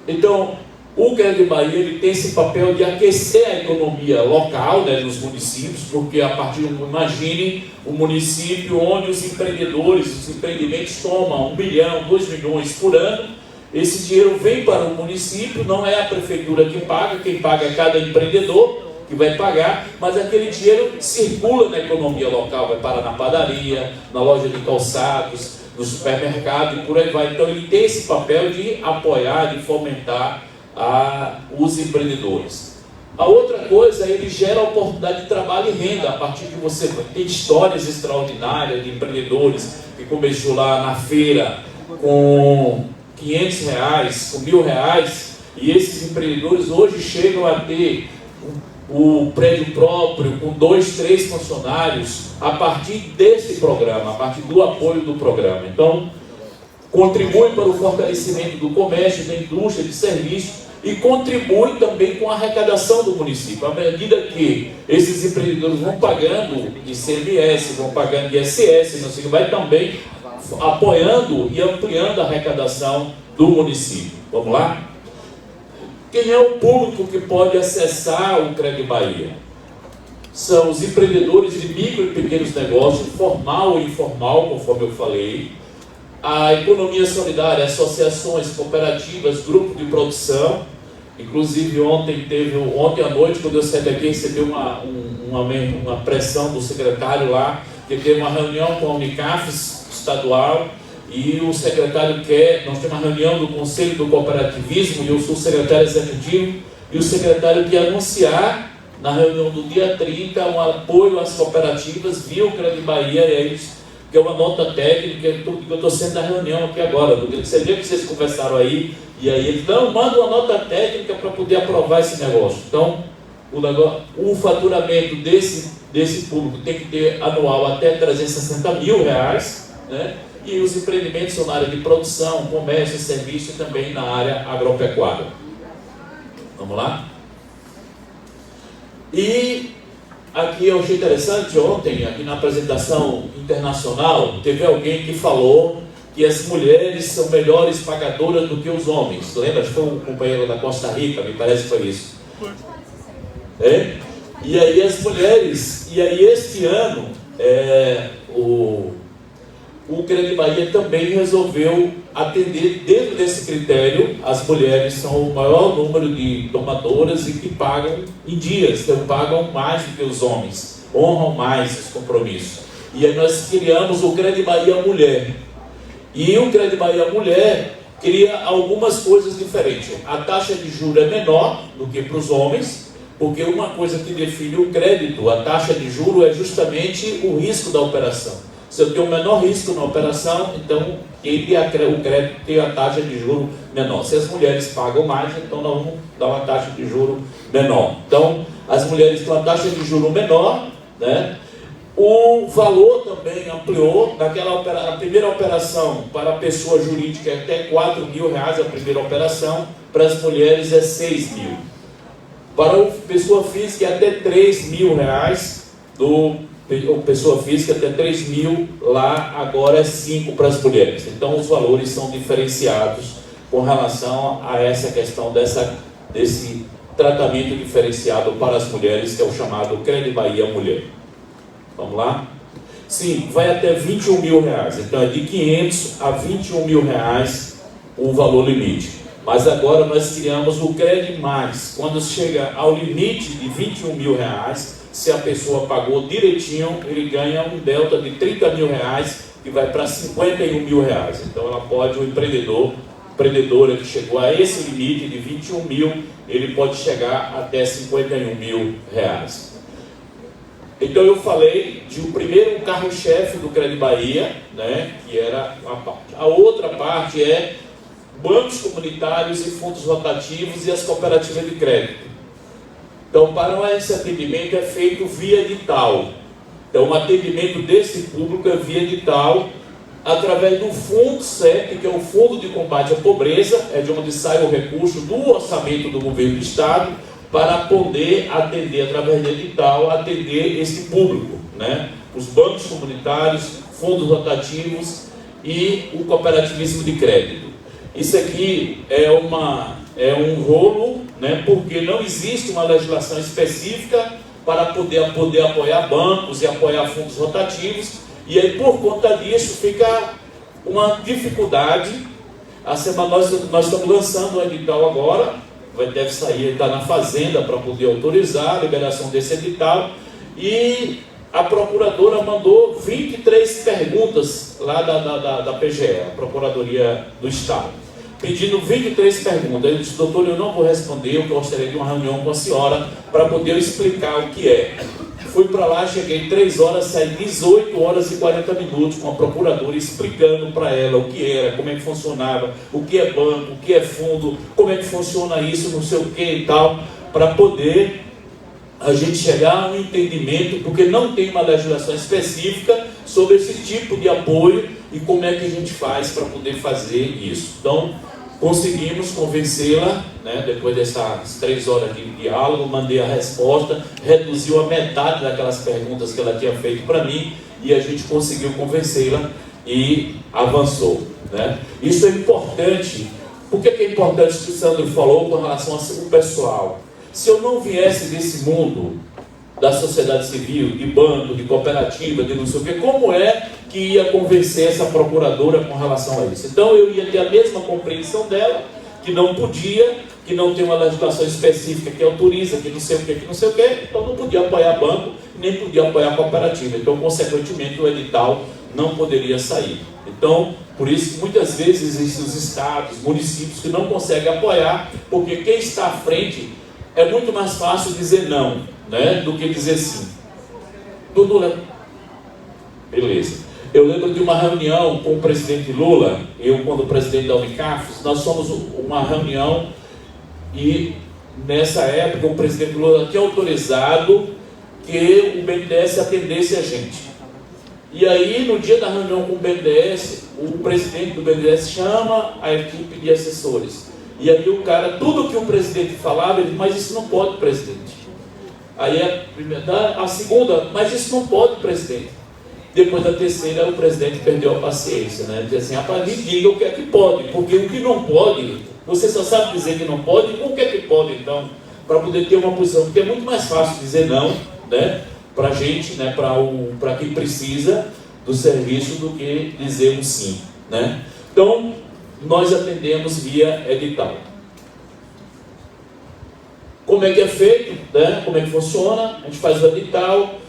Então, o Crédito Bahia, ele tem esse papel de aquecer a economia local, né, nos municípios, porque a partir imagine um município onde os empreendedores, os empreendimentos tomam 1 milhão, 2 milhões por ano. Esse dinheiro vem para o município, não é a prefeitura que paga, quem paga é cada empreendedor que vai pagar, mas aquele dinheiro circula na economia local, vai parar na padaria, na loja de calçados, no supermercado e por aí vai. Então ele tem esse papel de apoiar, de fomentar os empreendedores. A outra coisa, ele gera oportunidade de trabalho e renda, a partir de você ter histórias extraordinárias de empreendedores que começou lá na feira com R$500, com R$1.000, E esses empreendedores hoje chegam a ter o prédio próprio com 2, 3 funcionários a partir desse programa, a partir do apoio do programa. Então, contribui para o fortalecimento do comércio, da indústria, de serviços, e contribui também com a arrecadação do município. À medida que esses empreendedores vão pagando ICMS, vão pagando ISS, não sei, vai também apoiando e ampliando a arrecadação do município. Vamos lá? Quem é o público que pode acessar o Cred Bahia? São os empreendedores de micro e pequenos negócios, formal e informal, conforme eu falei, a economia solidária, associações, cooperativas, grupos de produção. Inclusive ontem à noite, quando eu saí daqui, recebi uma pressão do secretário lá, que teve uma reunião com a Unicafes estadual, e o secretário nós temos uma reunião do Conselho do Cooperativismo, e eu sou o secretário executivo, e o secretário quer anunciar na reunião do dia 30 um apoio às cooperativas via o Cred Bahia, e aí, que é uma nota técnica, que eu estou sendo na reunião aqui agora, você vê que vocês conversaram aí, e aí ele manda uma nota técnica para poder aprovar esse negócio. Então, o faturamento desse público tem que ter anual até R$360 mil, né? E os empreendimentos são na área de produção, comércio, serviço e também na área agropecuária. Vamos lá? E aqui eu achei interessante, ontem, aqui na apresentação internacional, teve alguém que falou que as mulheres são melhores pagadoras do que os homens. Lembra? Foi um companheiro da Costa Rica, me parece que foi isso. É? E aí as mulheres, e aí este ano, o Cred Bahia também resolveu atender, dentro desse critério, as mulheres são o maior número de tomadoras e que pagam em dias, então pagam mais do que os homens, honram mais os compromissos. E aí nós criamos o Cred Bahia Mulher. E o Cred Bahia Mulher cria algumas coisas diferentes. A taxa de juros é menor do que para os homens, porque uma coisa que define o crédito, a taxa de juros, é justamente o risco da operação. Se eu tenho o menor risco na operação, então o crédito tem a taxa de juros menor. Se as mulheres pagam mais, então nós vamos dar uma taxa de juros menor. Então, as mulheres têm uma taxa de juros menor, né? O valor também ampliou. A primeira operação para a pessoa jurídica é até R$4 mil, a primeira operação, para as mulheres é R$6 mil. Para a pessoa física é até R$3 mil, pessoa física até 3 mil, lá agora é 5 para as mulheres. Então os valores são diferenciados com relação a essa questão desse tratamento diferenciado para as mulheres, que é o chamado Cred Bahia Mulher. Vamos lá? Sim, vai até R$21 mil, então é de 500 a R$21 mil o valor limite. Mas agora nós criamos o Cred Mais, quando chega ao limite de R$21 mil, se a pessoa pagou direitinho, ele ganha um delta de R$30 mil, que vai para R$51 mil. Então ela pode, o empreendedora que chegou a esse limite de R$21 mil, ele pode chegar até R$51 mil. Então eu falei de o primeiro carro-chefe do Cred Bahia, né, que era uma parte. A outra parte é bancos comunitários e fundos rotativos e as cooperativas de crédito. Então, para esse atendimento é feito via edital. Então, o atendimento desse público é via edital, através do Fundset, que é o Fundo de Combate à Pobreza, é de onde sai o recurso do orçamento do governo do Estado, para poder atender, através de edital, atender esse público, né? Os bancos comunitários, fundos rotativos e o cooperativismo de crédito. Isso aqui é um rolo, né, porque não existe uma legislação específica para poder apoiar bancos e apoiar fundos rotativos, e aí por conta disso fica uma dificuldade. Nós estamos lançando o edital agora, deve sair, está na Fazenda para poder autorizar a liberação desse edital, e a procuradora mandou 23 perguntas lá da PGE, a Procuradoria do Estado, pedindo 23 perguntas. Eu disse: doutor, eu não vou responder, eu gostaria de uma reunião com a senhora para poder explicar o que é. Fui para lá, cheguei 3 horas, saí 18 horas e 40 minutos com a procuradora explicando para ela o que era, como é que funcionava, o que é banco, o que é fundo, como é que funciona isso, não sei o que e tal, para poder a gente chegar a um entendimento, porque não tem uma legislação específica sobre esse tipo de apoio e como é que a gente faz para poder fazer isso. Então, conseguimos convencê-la, né, depois dessas 3 horas de diálogo, mandei a resposta, reduziu a metade daquelas perguntas que ela tinha feito para mim e a gente conseguiu convencê-la e avançou, né? Isso é importante. Por que é importante o que o Sandro falou com relação ao pessoal? Se eu não viesse desse mundo da sociedade civil, de banco, de cooperativa, de não sei o quê, como é que ia convencer essa procuradora com relação a isso? Então eu ia ter a mesma compreensão dela, que não podia, que não tem uma legislação específica que autoriza, que não sei o quê, que não sei o quê, então não podia apoiar banco, nem podia apoiar cooperativa. Então, consequentemente, o edital não poderia sair. Então, por isso que muitas vezes existem os estados, municípios que não conseguem apoiar, porque quem está à frente é muito mais fácil dizer não, né, do que dizer sim. Tudo beleza. Eu lembro de uma reunião com o presidente Lula, eu quando presidente da Unicafes, nós fomos uma reunião e nessa época o presidente Lula tinha autorizado que o BNDES atendesse a gente. E aí no dia da reunião com o BNDES, o presidente do BNDES chama a equipe de assessores. E aí o cara, tudo que o presidente falava, ele disse, mas isso não pode, presidente. Aí a segunda, mas isso não pode, presidente. Depois da terceira, o presidente perdeu a paciência, né? Ele disse assim, rapaz, me diga o que é que pode, porque o que não pode, você só sabe dizer que não pode, o que é que pode então? Para poder ter uma posição, porque é muito mais fácil dizer não, né? Para a gente, né? Para quem precisa do serviço, do que dizer um sim, né? Então, nós atendemos via edital. Como é que é feito, né? Como é que funciona? A gente faz o edital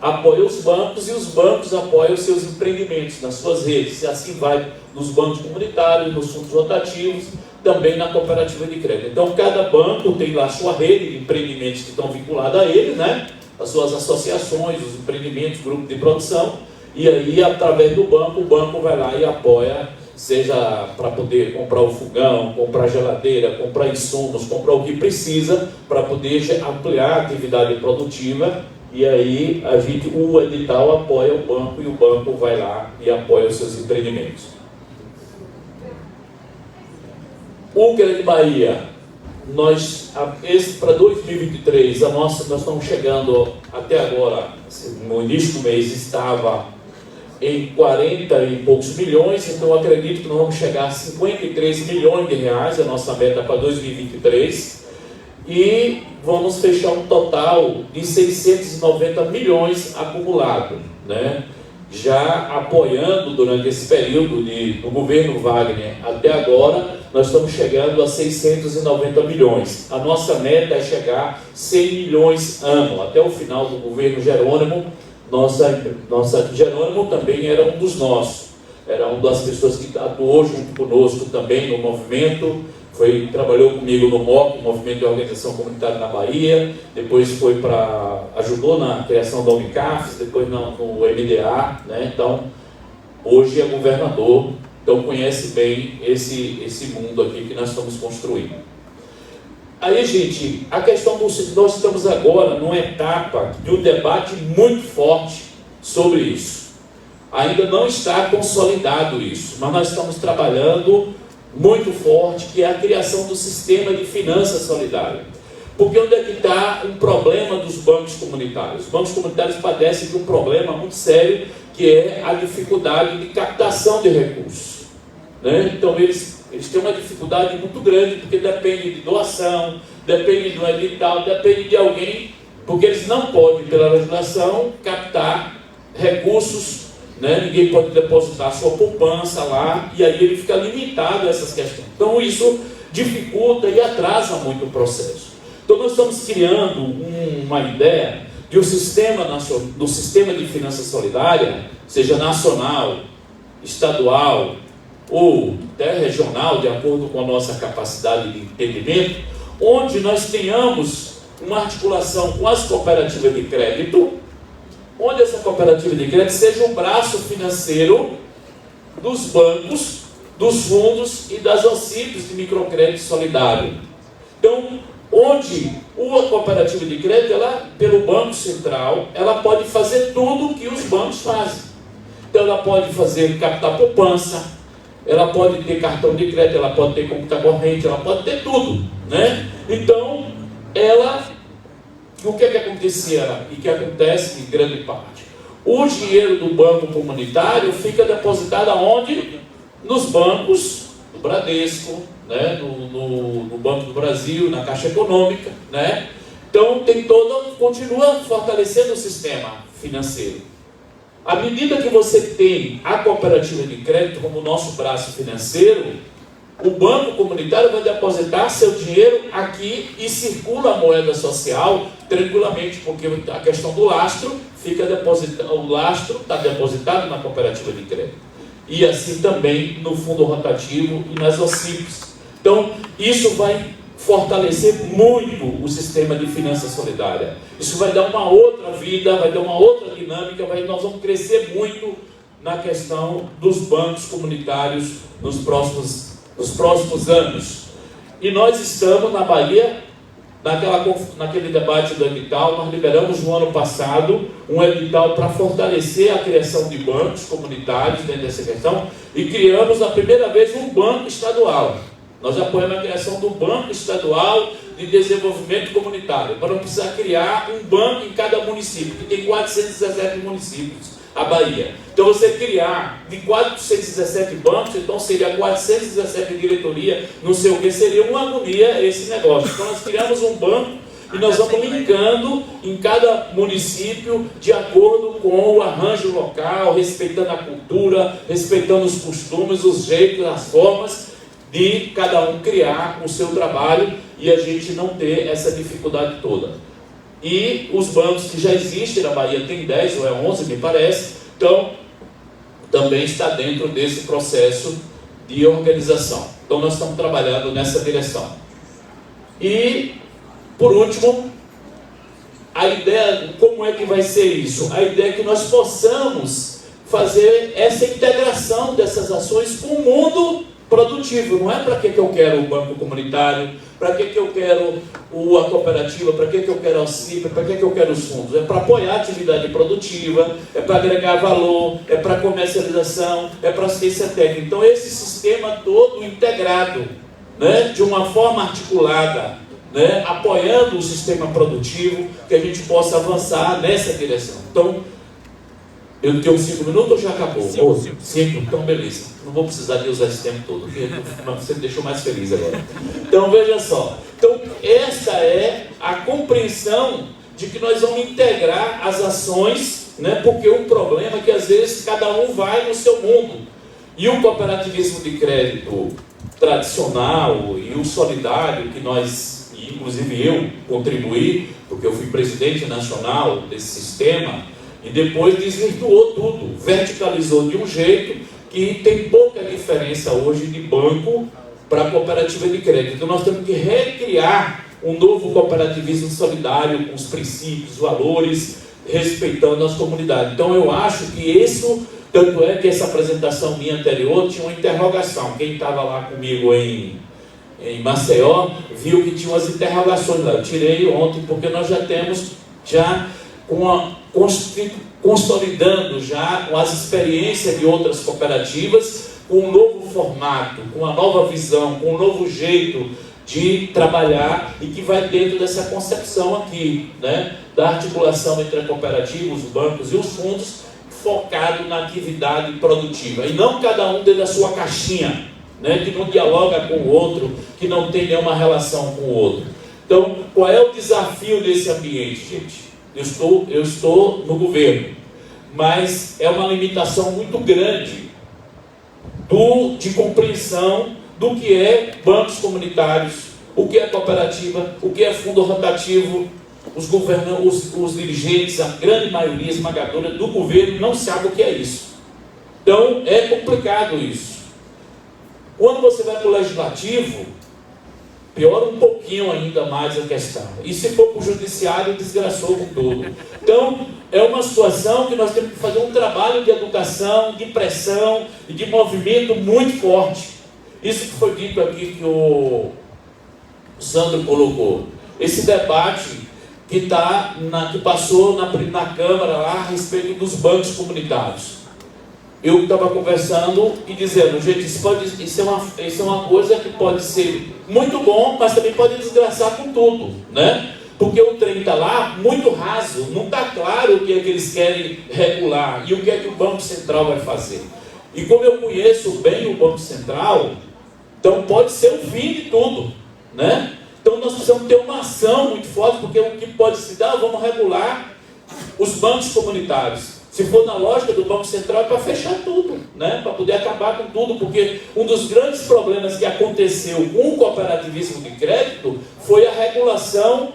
apoia os bancos e os bancos apoiam os seus empreendimentos nas suas redes. E assim vai nos bancos comunitários, nos fundos rotativos, também na cooperativa de crédito. Então, cada banco tem lá a sua rede de empreendimentos que estão vinculados a ele, né? As suas associações, os empreendimentos, grupos de produção, e aí, através do banco, o banco vai lá e apoia, seja para poder comprar o fogão, comprar geladeira, comprar insumos, comprar o que precisa para poder ampliar a atividade produtiva. E aí o edital apoia o banco e o banco vai lá e apoia os seus empreendimentos. O Crédito Bahia, para 2023, nós estamos chegando até agora, no início do mês estava em 40 e poucos milhões, então eu acredito que nós vamos chegar a 53 milhões de reais, a nossa meta para 2023. E vamos fechar um total de 690 milhões acumulado, né? Já apoiando durante esse período do governo Wagner até agora, nós estamos chegando a 690 milhões. A nossa meta é chegar a 100 milhões ano, até o final do governo Jerônimo. Jerônimo também era um dos nossos, era uma das pessoas que atuou junto conosco também no movimento. Trabalhou comigo no MOC, Movimento de Organização Comunitária na Bahia, depois ajudou na criação da Unicafes, depois no MDA, né? Então, hoje é governador, então conhece bem esse mundo aqui que nós estamos construindo. Aí, gente, a questão nós estamos agora numa etapa de um debate muito forte sobre isso. Ainda não está consolidado isso, mas nós estamos trabalhando muito forte, que é a criação do sistema de finanças solidárias. Porque onde é que está um problema dos bancos comunitários? Os bancos comunitários padecem de um problema muito sério, que é a dificuldade de captação de recursos, né? Então eles têm uma dificuldade muito grande, porque depende de doação, depende de um edital, depende de alguém, porque eles não podem, pela legislação, captar recursos, né? Ninguém pode depositar sua poupança lá, e aí ele fica limitado a essas questões. Então isso dificulta e atrasa muito o processo. Então nós estamos criando uma ideia de do sistema de finanças solidária, seja nacional, estadual ou até regional, de acordo com a nossa capacidade de entendimento, onde nós tenhamos uma articulação com as cooperativas de crédito, onde essa cooperativa de crédito seja o braço financeiro dos bancos dos fundos e das OCIPs de microcrédito solidário. Então, onde a cooperativa de crédito, ela, pelo Banco Central, ela pode fazer tudo o que os bancos fazem. Então, ela pode fazer captar poupança, ela pode ter cartão de crédito, ela pode ter conta corrente, ela pode ter tudo, né? Então, o que é que acontecia e que acontece em grande parte? O dinheiro do banco comunitário fica depositado aonde? Nos bancos, no Bradesco, né? no Banco do Brasil, na Caixa Econômica, né? Então, continua fortalecendo o sistema financeiro. À medida que você tem a cooperativa de crédito como nosso braço financeiro, o banco comunitário vai depositar seu dinheiro aqui e circula a moeda social tranquilamente, porque a questão do lastro o lastro está depositado na cooperativa de crédito. E assim também no fundo rotativo e nas OCIPs. Então, isso vai fortalecer muito o sistema de finança solidária. Isso vai dar uma outra vida, vai dar uma outra dinâmica, nós vamos crescer muito na questão dos bancos comunitários nos próximos anos. E nós estamos na Bahia, naquele debate do edital, nós liberamos no ano passado um edital para fortalecer a criação de bancos comunitários dentro dessa questão e criamos a primeira vez um banco estadual. Nós apoiamos a criação do Banco Estadual de Desenvolvimento Comunitário, para não precisar criar um banco em cada município, que tem 417 municípios, a Bahia. Então, você criar de 417 bancos, então seria 417 diretoria, não sei o que, seria uma agonia esse negócio. Então, nós criamos um banco e nós vamos linkando em cada município de acordo com o arranjo local, respeitando a cultura, respeitando os costumes, os jeitos, as formas de cada um criar o seu trabalho e a gente não ter essa dificuldade toda. E os bancos que já existem na Bahia, tem 10 ou é 11, me parece, então também está dentro desse processo de organização. Então nós estamos trabalhando nessa direção. E, por último, a ideia, como é que vai ser isso? A ideia é que nós possamos fazer essa integração dessas ações com o mundo produtivo. Não é para que eu quero o banco comunitário, para que eu quero a cooperativa, para que eu quero a OCIP, para que eu quero os fundos. É para apoiar a atividade produtiva, é para agregar valor, é para comercialização, é para assistência técnica. Então, esse sistema todo integrado, né, de uma forma articulada, né, apoiando o sistema produtivo, que a gente possa avançar nessa direção. Então, eu tenho 5 minutos ou já acabou? 5, então beleza. Não vou precisar de usar esse tempo todo, porque você me deixou mais feliz agora. Então veja só. Então essa é a compreensão de que nós vamos integrar as ações, né? Porque o problema é que às vezes cada um vai no seu mundo. E o cooperativismo de crédito tradicional e o solidário que nós, inclusive eu, contribuí, porque eu fui presidente nacional desse sistema, e depois desvirtuou tudo, verticalizou de um jeito que tem pouca diferença hoje de banco para cooperativa de crédito. Então nós temos que recriar um novo cooperativismo solidário com os princípios, valores, respeitando as comunidades. Então eu acho que isso, tanto é que essa apresentação minha anterior tinha uma interrogação. Quem estava lá comigo em Maceió viu que tinha umas interrogações lá. Eu tirei ontem porque nós já temos consolidando já com as experiências de outras cooperativas, com um novo formato, com uma nova visão, com um novo jeito de trabalhar e que vai dentro dessa concepção aqui, né, da articulação entre a cooperativa, os bancos e os fundos, focado na atividade produtiva, e não cada um dentro da sua caixinha, né, que não dialoga com o outro, que não tem nenhuma relação com o outro. Então, qual é o desafio desse ambiente, gente? Eu estou no governo, mas é uma limitação muito grande de compreensão do que é bancos comunitários, o que é cooperativa, o que é fundo rotativo. Os dirigentes, a grande maioria esmagadora do governo não sabe o que é isso. Então é complicado isso. Quando você vai para o legislativo, piora um pouquinho ainda mais a questão. E se for para o judiciário, desgraçou com tudo. Então, é uma situação que nós temos que fazer um trabalho de educação, de pressão e de movimento muito forte. Isso que foi dito aqui, que o Sandro colocou. Esse debate que passou na Câmara lá a respeito dos bancos comunitários. Eu estava conversando e dizendo, gente, isso é uma coisa que pode ser muito bom, mas também pode desgraçar com tudo, né? Porque o trem está lá muito raso, não está claro o que é que eles querem regular e o que é que o Banco Central vai fazer. E como eu conheço bem o Banco Central, então pode ser o fim de tudo, né? Então nós precisamos ter uma ação muito forte, porque o que pode se dar, vamos regular os bancos comunitários. Se for na lógica do Banco Central, é para fechar tudo, né? Para poder acabar com tudo, porque um dos grandes problemas que aconteceu com o cooperativismo de crédito foi a regulação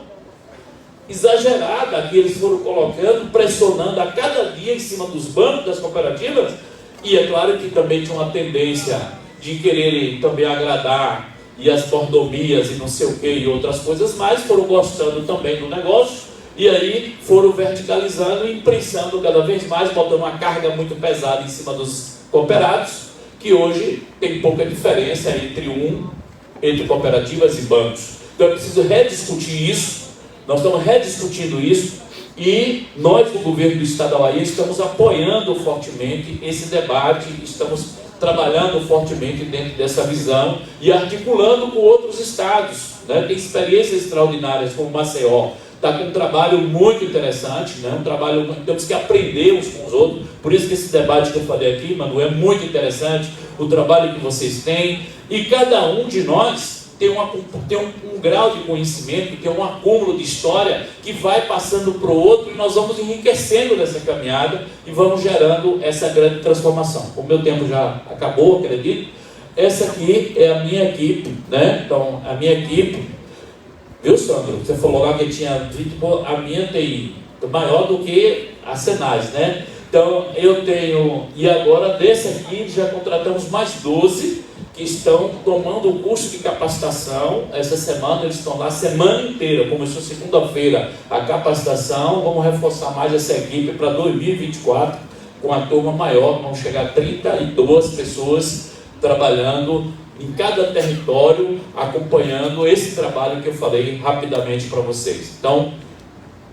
exagerada que eles foram colocando, pressionando a cada dia em cima dos bancos, das cooperativas, e é claro que também tinha uma tendência de querer também agradar e as mordomias e não sei o que e outras coisas mais, foram gostando também do negócio. E aí foram verticalizando e imprensando cada vez mais, botando uma carga muito pesada em cima dos cooperados, que hoje tem pouca diferença entre cooperativas e bancos. Então é preciso rediscutir isso, nós estamos rediscutindo isso, e nós do governo do Estado da Bahia estamos apoiando fortemente esse debate, estamos trabalhando fortemente dentro dessa visão e articulando com outros estados, né? Tem experiências extraordinárias como Maceió, está com um trabalho muito interessante, né? Temos que aprender uns com os outros, por isso que esse debate que eu falei aqui, Manu, é muito interessante, o trabalho que vocês têm, e cada um de nós tem um grau de conhecimento, tem um acúmulo de história que vai passando para o outro, e nós vamos enriquecendo nessa caminhada e vamos gerando essa grande transformação. O meu tempo já acabou, acredito. Essa aqui é a minha equipe, né? Então, a minha equipe. Viu, Sandro? Você falou lá que tinha 20, a minha tem maior do que a Senais, né? Então, eu tenho, e agora desse aqui já contratamos mais 12 que estão tomando o curso de capacitação. Essa semana eles estão lá a semana inteira, começou segunda-feira a capacitação. Vamos reforçar mais essa equipe para 2024 com a turma maior, vão chegar a 32 pessoas trabalhando em cada território, acompanhando esse trabalho que eu falei rapidamente para vocês. Então,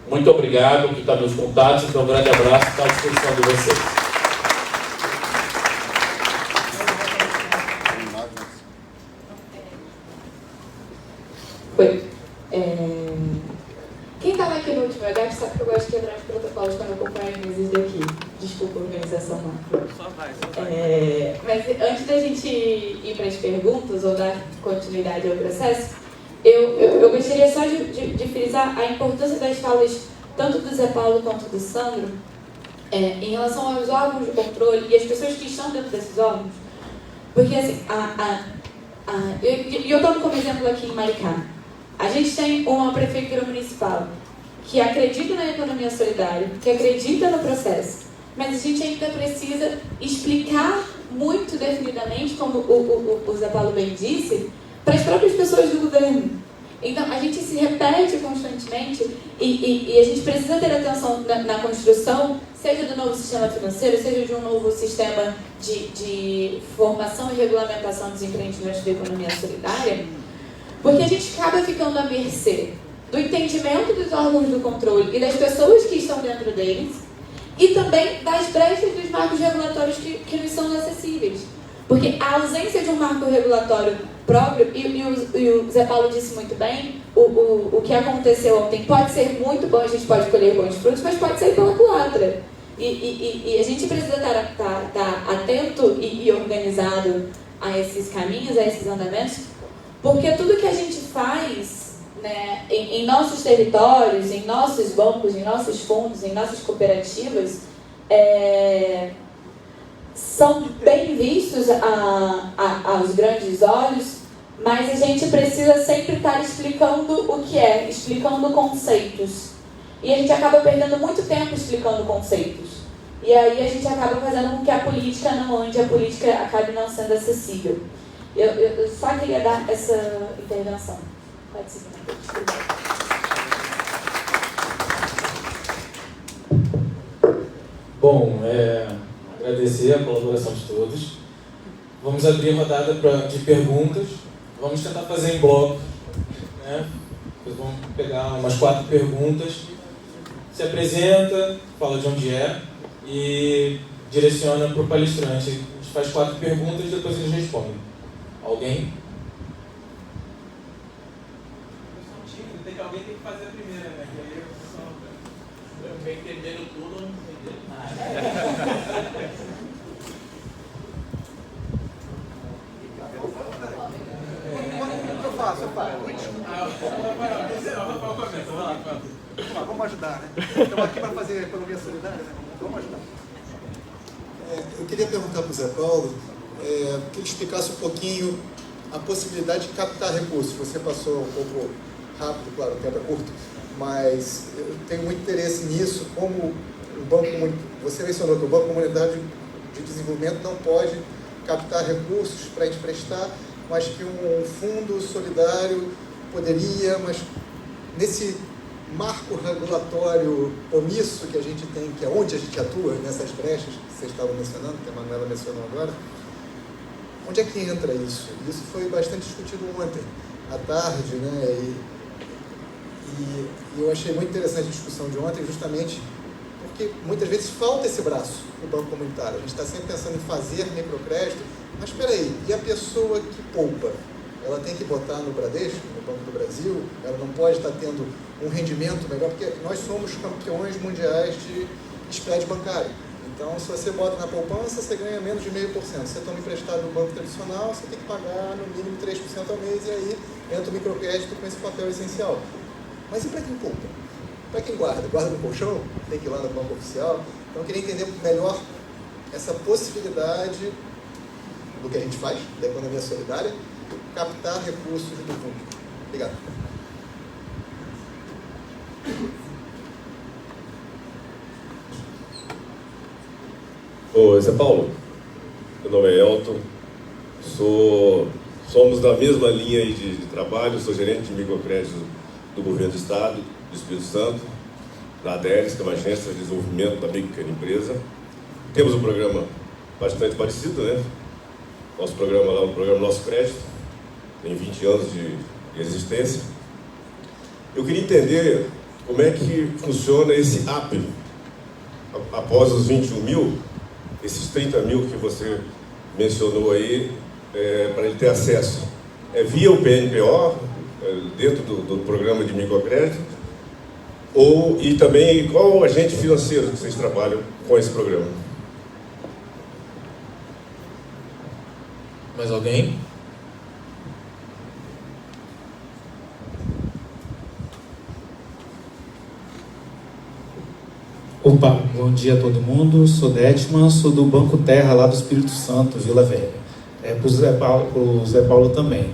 muito obrigado, que está nos contatos, então um grande abraço, está à disposição de vocês. Oi. Quem estava aqui no último evento sabe que eu gosto de quebrar os protocolos quando eu acompanho as mesas daqui. Desculpa a organização macro. Só vai. Mas antes da gente ir para as perguntas ou dar continuidade ao processo, eu gostaria só de frisar a importância das falas tanto do Zé Paulo quanto do Sandro em relação aos órgãos de controle e as pessoas que estão dentro desses órgãos. Porque assim, eu tomo como exemplo aqui em Maricá. A gente tem uma prefeitura municipal que acredita na economia solidária, que acredita no processo, mas a gente ainda precisa explicar muito definidamente, como o Zé Paulo bem disse, para as próprias pessoas do governo. Então, a gente se repete constantemente e a gente precisa ter atenção na construção, seja do novo sistema financeiro, seja de um novo sistema de formação e regulamentação dos empreendimentos da economia solidária, porque a gente acaba ficando à mercê do entendimento dos órgãos do controle e das pessoas que estão dentro deles, e também das brechas dos marcos regulatórios que nos são acessíveis. Porque a ausência de um marco regulatório próprio, e o Zé Paulo disse muito bem, o que aconteceu ontem pode ser muito bom, a gente pode colher bons frutos, mas pode ser pela culatra. E a gente precisa estar atento e organizado a esses caminhos, a esses andamentos, porque tudo que a gente faz, né, em nossos territórios, em nossos bancos, em nossos fundos, em nossas cooperativas, são bem vistos aos grandes olhos, mas a gente precisa sempre estar explicando o que é, explicando conceitos. E a gente acaba perdendo muito tempo explicando conceitos. E aí a gente acaba fazendo com que a política não ande, a política acabe não sendo acessível. Eu só queria dar essa intervenção. Pode seguir. Bom, agradecer a colaboração de todos. Vamos abrir a rodada de perguntas. Vamos tentar fazer em bloco, né? Vamos pegar umas 4 perguntas. Se apresenta, fala de onde é e direciona para o palestrante. A gente faz 4 perguntas e depois eles respondem. Alguém? Alguém tem que fazer a primeira, né? Que aí eu venho entendendo tudo ou não entendendo nada. Eu faço. Vamos ajudar, né? Estamos aqui para fazer a economia solidária, né? Vamos ajudar. Eu queria perguntar para o Zé Paulo que ele explicasse um pouquinho a possibilidade de captar recursos. Você passou um pouco rápido, claro, o tempo é curto, mas eu tenho muito interesse nisso, como o Banco você mencionou que o Banco Comunitário de Desenvolvimento não pode captar recursos para emprestar, mas que um fundo solidário poderia, mas nesse marco regulatório omisso que a gente tem, que é onde a gente atua, nessas brechas que vocês estavam mencionando, que a Manuela mencionou agora, onde é que entra isso? Isso foi bastante discutido ontem, à tarde, né? E eu achei muito interessante a discussão de ontem, justamente porque muitas vezes falta esse braço no banco comunitário. A gente está sempre pensando em fazer microcrédito, mas espera aí, e a pessoa que poupa? Ela tem que botar no Bradesco, no Banco do Brasil? Ela não pode estar tendo um rendimento melhor, porque nós somos campeões mundiais de spread bancário. Então, se você bota na poupança, você ganha menos de 0,5%. Se você toma emprestado no banco tradicional, você tem que pagar no mínimo 3% ao mês, e aí entra o microcrédito com esse papel essencial. Mas e para quem poupa? Para quem guarda? Guarda no colchão? Tem que ir lá no banco oficial? Então, eu queria entender melhor essa possibilidade do que a gente faz, da economia solidária, captar recursos do público. Obrigado. Oi, Zé Paulo. Meu nome é Elton. Somos da mesma linha aí de trabalho. Sou gerente de microcrédito do Governo do Estado, do Espírito Santo, da ADERES, que é uma agência de desenvolvimento da micro e pequena empresa. Temos um programa bastante parecido, né? Nosso programa lá é o programa Nosso Crédito, tem 20 anos de existência. Eu queria entender como é que funciona esse app após os 21 mil, esses 30 mil que você mencionou aí, para ele ter acesso. É via o PNPO, dentro do programa de microcrédito, e também qual o agente financeiro que vocês trabalham com esse programa? Mais alguém? Opa, bom dia a todo mundo. Sou Detman, sou do Banco Terra, lá do Espírito Santo, Vila Velha. Para o Zé Paulo também.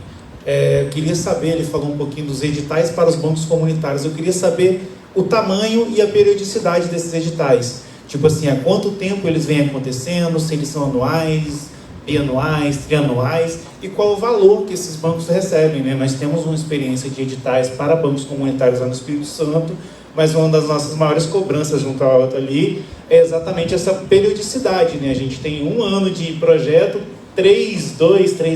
Eu queria saber, ele falou um pouquinho dos editais para os bancos comunitários. Eu queria saber o tamanho e a periodicidade desses editais. Tipo assim, há quanto tempo eles vêm acontecendo, se eles são anuais, bianuais, trianuais, e qual o valor que esses bancos recebem, né? Nós temos uma experiência de editais para bancos comunitários lá no Espírito Santo, mas uma das nossas maiores cobranças junto à outra ali é exatamente essa periodicidade, né? A gente tem 1 ano de projeto, 3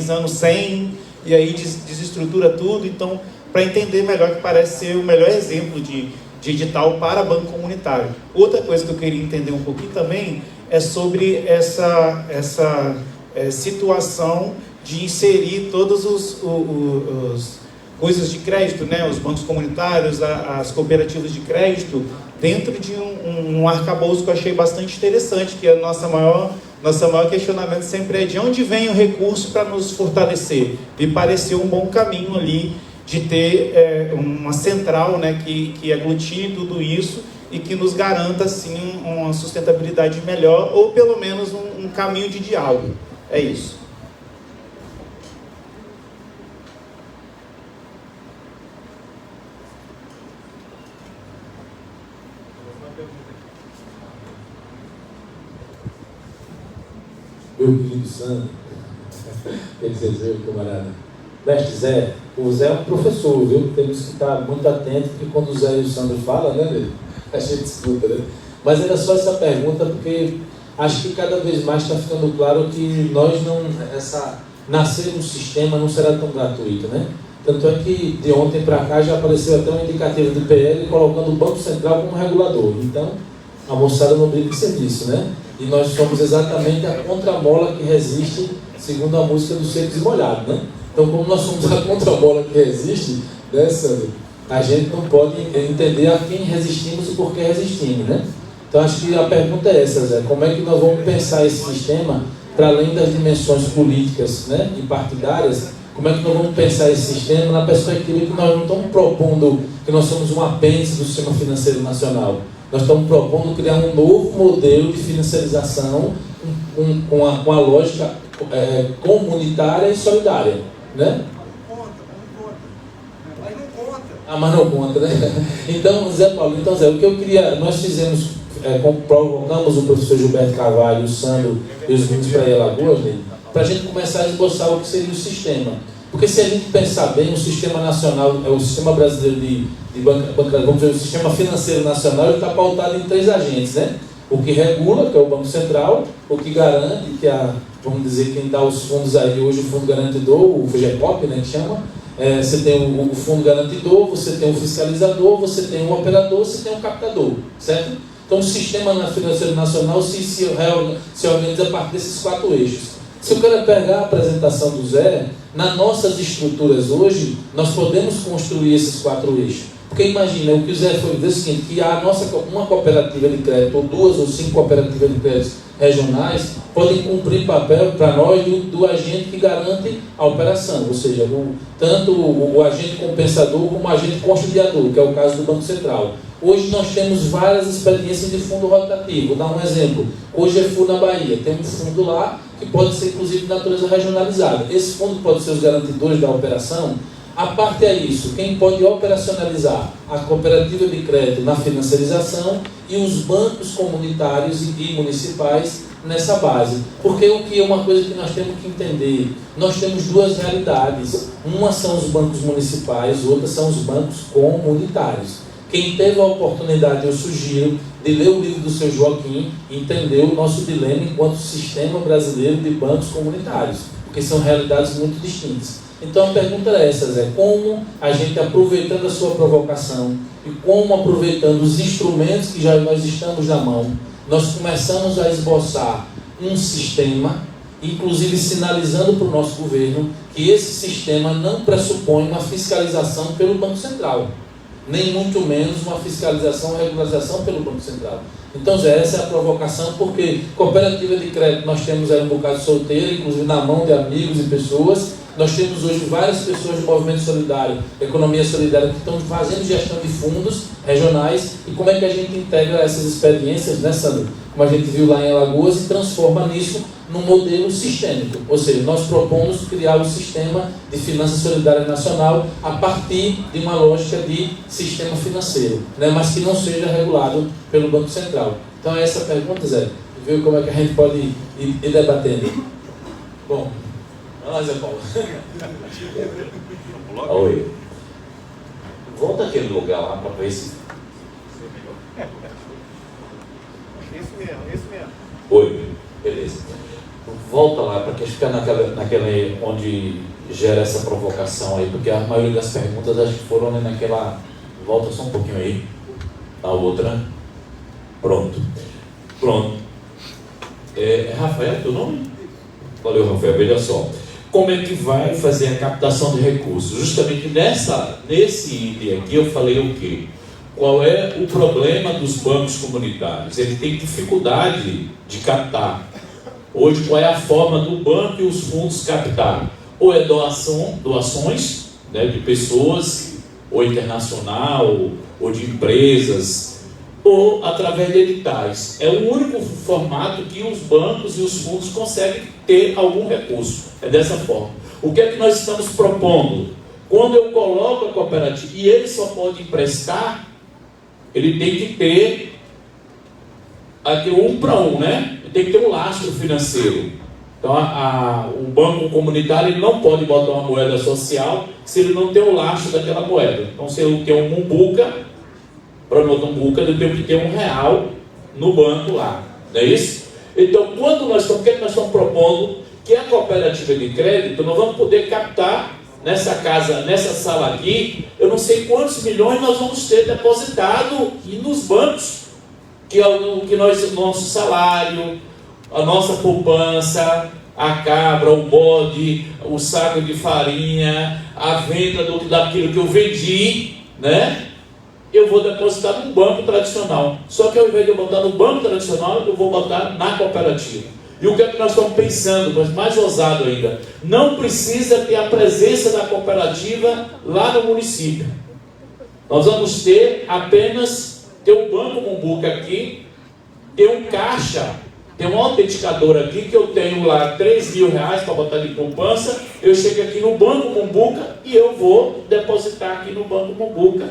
anos sem, e aí desestrutura tudo. Então, para entender melhor, que parece ser o melhor exemplo de edital para banco comunitário. Outra coisa que eu queria entender um pouquinho também é sobre essa situação de inserir todas os coisas de crédito, né? Os bancos comunitários, as cooperativas de crédito, dentro de um arcabouço que eu achei bastante interessante, que a nosso maior questionamento sempre é de onde vem o recurso para nos fortalecer. E pareceu um bom caminho ali de ter uma central, né, que aglutine tudo isso e que nos garanta assim, uma sustentabilidade melhor, ou pelo menos um caminho de diálogo. É isso. Meu querido Sandro, quer dizer, meu camarada, Mestre Zé, O Zé é um professor, viu? Temos que estar muito atentos, porque quando o Zé e o Sandro falam, né, a gente escuta, né? Mas era só essa pergunta, porque acho que cada vez mais está ficando claro que nós não... nascer um sistema não será tão gratuito, né? Tanto é que de ontem para cá já apareceu até um indicativo do PL colocando o Banco Central como regulador. Então, a moçada não brinca sem disso, né? E nós somos exatamente a contramola que resiste, segundo a música dos Secos e Molhados, né? Então, como nós somos a contramola que resiste, né, Sandro? A gente não pode entender a quem resistimos e por que resistimos, né? Então, acho que a pergunta é essa, Zé. Como é que nós vamos pensar esse sistema para além das dimensões políticas, né, e partidárias? Como é que nós vamos pensar esse sistema na perspectiva que nós não estamos propondo que nós somos um apêndice do sistema financeiro nacional? Nós estamos propondo criar um novo modelo de financiarização com a lógica comunitária e solidária, né? Mas não conta, né? Então, Zé Paulo, o que eu queria, nós fizemos, provocamos o professor Gilberto Carvalho, o Sandro e os meninos para ir a Alagoas, para a gente começar a esboçar o que seria o sistema. Porque se a gente pensar bem, o sistema nacional, o sistema brasileiro de banca, vamos dizer, o sistema financeiro nacional, ele está pautado em 3 agentes, né? O que regula, que é o Banco Central, o que garante, que vamos dizer, quem dá os fundos aí hoje, o Fundo Garantidor, o FGCOP, né, que chama. Você tem o fundo garantidor, você tem o fiscalizador, você tem o operador, você tem o captador, certo? Então o sistema financeiro nacional se organiza a partir desses 4 eixos. Se eu quero pegar a apresentação do Zé, nas nossas estruturas hoje, nós podemos construir esses 4 eixos. Porque imagina, o que o Zé foi dizer é o seguinte, que uma cooperativa de crédito, ou 2 ou 5 cooperativas de crédito regionais, podem cumprir papel para nós do agente que garante a operação, ou seja, tanto o agente compensador como o agente conciliador, que é o caso do Banco Central. Hoje nós temos várias experiências de fundo rotativo. Vou dar um exemplo. Hoje é FU na Bahia, tem um fundo lá que pode ser inclusive de natureza regionalizada. Esse fundo pode ser os garantidores da operação. A parte é isso, quem pode operacionalizar a cooperativa de crédito na financiarização e os bancos comunitários e municipais nessa base. Porque o que é uma coisa que nós temos que entender, nós temos 2 realidades. Uma são os bancos municipais, outra são os bancos comunitários. Quem teve a oportunidade, eu sugiro, de ler o livro do seu Joaquim, entender o nosso dilema enquanto sistema brasileiro de bancos comunitários, porque são realidades muito distintas. Então a pergunta é essa, Zé, como a gente, aproveitando a sua provocação e como aproveitando os instrumentos que já nós estamos na mão, nós começamos a esboçar um sistema, inclusive sinalizando para o nosso governo que esse sistema não pressupõe uma fiscalização pelo Banco Central, nem muito menos uma fiscalização ou regularização pelo Banco Central. Então, Zé, essa é a provocação, porque cooperativa de crédito nós temos aí um bocado solteiro, inclusive na mão de amigos e pessoas. Nós temos hoje várias pessoas do movimento solidário, economia solidária, que estão fazendo gestão de fundos regionais. E como é que a gente integra essas experiências, né, Sandro? Como a gente viu lá em Alagoas, e transforma nisso num modelo sistêmico. Ou seja, nós propomos criar um sistema de finança solidária nacional a partir de uma lógica de sistema financeiro, né, mas que não seja regulado pelo Banco Central. Então, é essa a pergunta, Zé. Viu como é que a gente pode ir debatendo? Bom, vai lá, Zé Paulo. Oi. Volta aquele lugar lá para ver se... Esse mesmo. Oi, beleza. Volta lá para que ficar naquela onde gera essa provocação aí, porque a maioria das perguntas acho que foram naquela... Volta só um pouquinho aí. A outra. Pronto. Rafael, teu nome? Valeu, Rafael. Veja só. Como é que vai fazer a captação de recursos? Justamente nesse item aqui eu falei o quê? Qual é o problema dos bancos comunitários? Ele tem dificuldade de captar. Hoje, qual é a forma do banco e os fundos captar? Ou é doações, né, de pessoas, ou internacional, ou de empresas, ou através de editais. É o único formato que os bancos e os fundos conseguem ter algum recurso. É dessa forma. O que é que nós estamos propondo? Quando eu coloco a cooperativa, e ele só pode emprestar, ele tem que ter aqui 1 para 1, né? Tem que ter um lastro financeiro. Então, o banco comunitário ele não pode botar uma moeda social se ele não tem o lastro daquela moeda. Então, se eu tenho um Mumbuca, para botar um Mumbuca, eu tenho que ter R$1 no banco lá. Não é isso? Então, o que nós estamos propondo? Que a cooperativa de crédito, nós vamos poder captar nessa casa, nessa sala aqui, eu não sei quantos milhões nós vamos ter depositado e nos bancos, que é o nosso salário, a nossa poupança, a cabra, o bode, o saco de farinha, a venda daquilo que eu vendi, né? Eu vou depositar no banco tradicional. Só que ao invés de eu botar no banco tradicional, eu vou botar na cooperativa. E o que é que nós estamos pensando, mas mais ousado ainda? Não precisa ter a presença da cooperativa lá no município. Nós vamos ter apenas um banco Mumbuca aqui, ter um caixa, tem um autenticador aqui que eu tenho lá R$3.000 para botar de poupança. Eu chego aqui no banco Mumbuca e eu vou depositar aqui no banco Mumbuca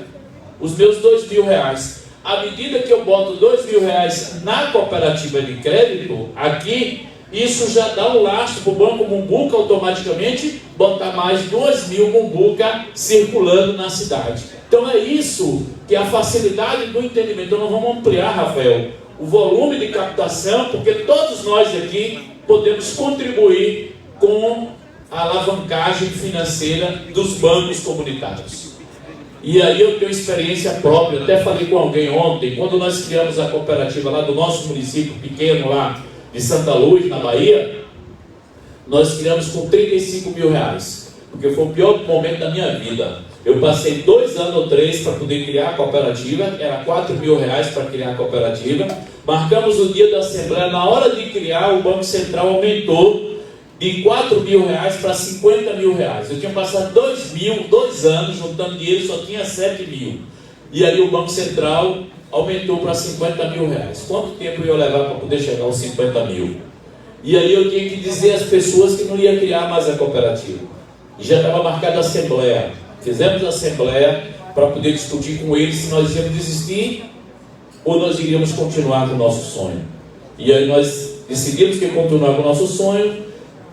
os meus R$2.000. À medida que eu boto R$2.000 na cooperativa de crédito, aqui, isso já dá um lastro para o Banco Mumbuca automaticamente botar mais 2.000 Mumbuca circulando na cidade. Então é isso que é a facilidade do entendimento. Então nós vamos ampliar, Rafael, o volume de captação, porque todos nós aqui podemos contribuir com a alavancagem financeira dos bancos comunitários. E aí eu tenho experiência própria, até falei com alguém ontem, quando nós criamos a cooperativa lá do nosso município pequeno lá de Santa Luz, na Bahia, nós criamos com R$35.000, porque foi o pior momento da minha vida. Eu passei 2 anos ou 3 para poder criar a cooperativa, era R$4.000 para criar a cooperativa, marcamos o dia da assembleia, na hora de criar o Banco Central aumentou de R$4.000 para R$50.000. Eu tinha passado 2 anos juntando dinheiro, só tinha 7.000. E aí o Banco Central aumentou para R$50.000. Quanto tempo eu ia levar para poder chegar aos 50.000? E aí eu tinha que dizer às pessoas que não ia criar mais a cooperativa. E já estava marcada a assembleia. Fizemos a assembleia para poder discutir com eles se nós íamos desistir ou nós iríamos continuar com o nosso sonho. E aí nós decidimos que continuar com o nosso sonho.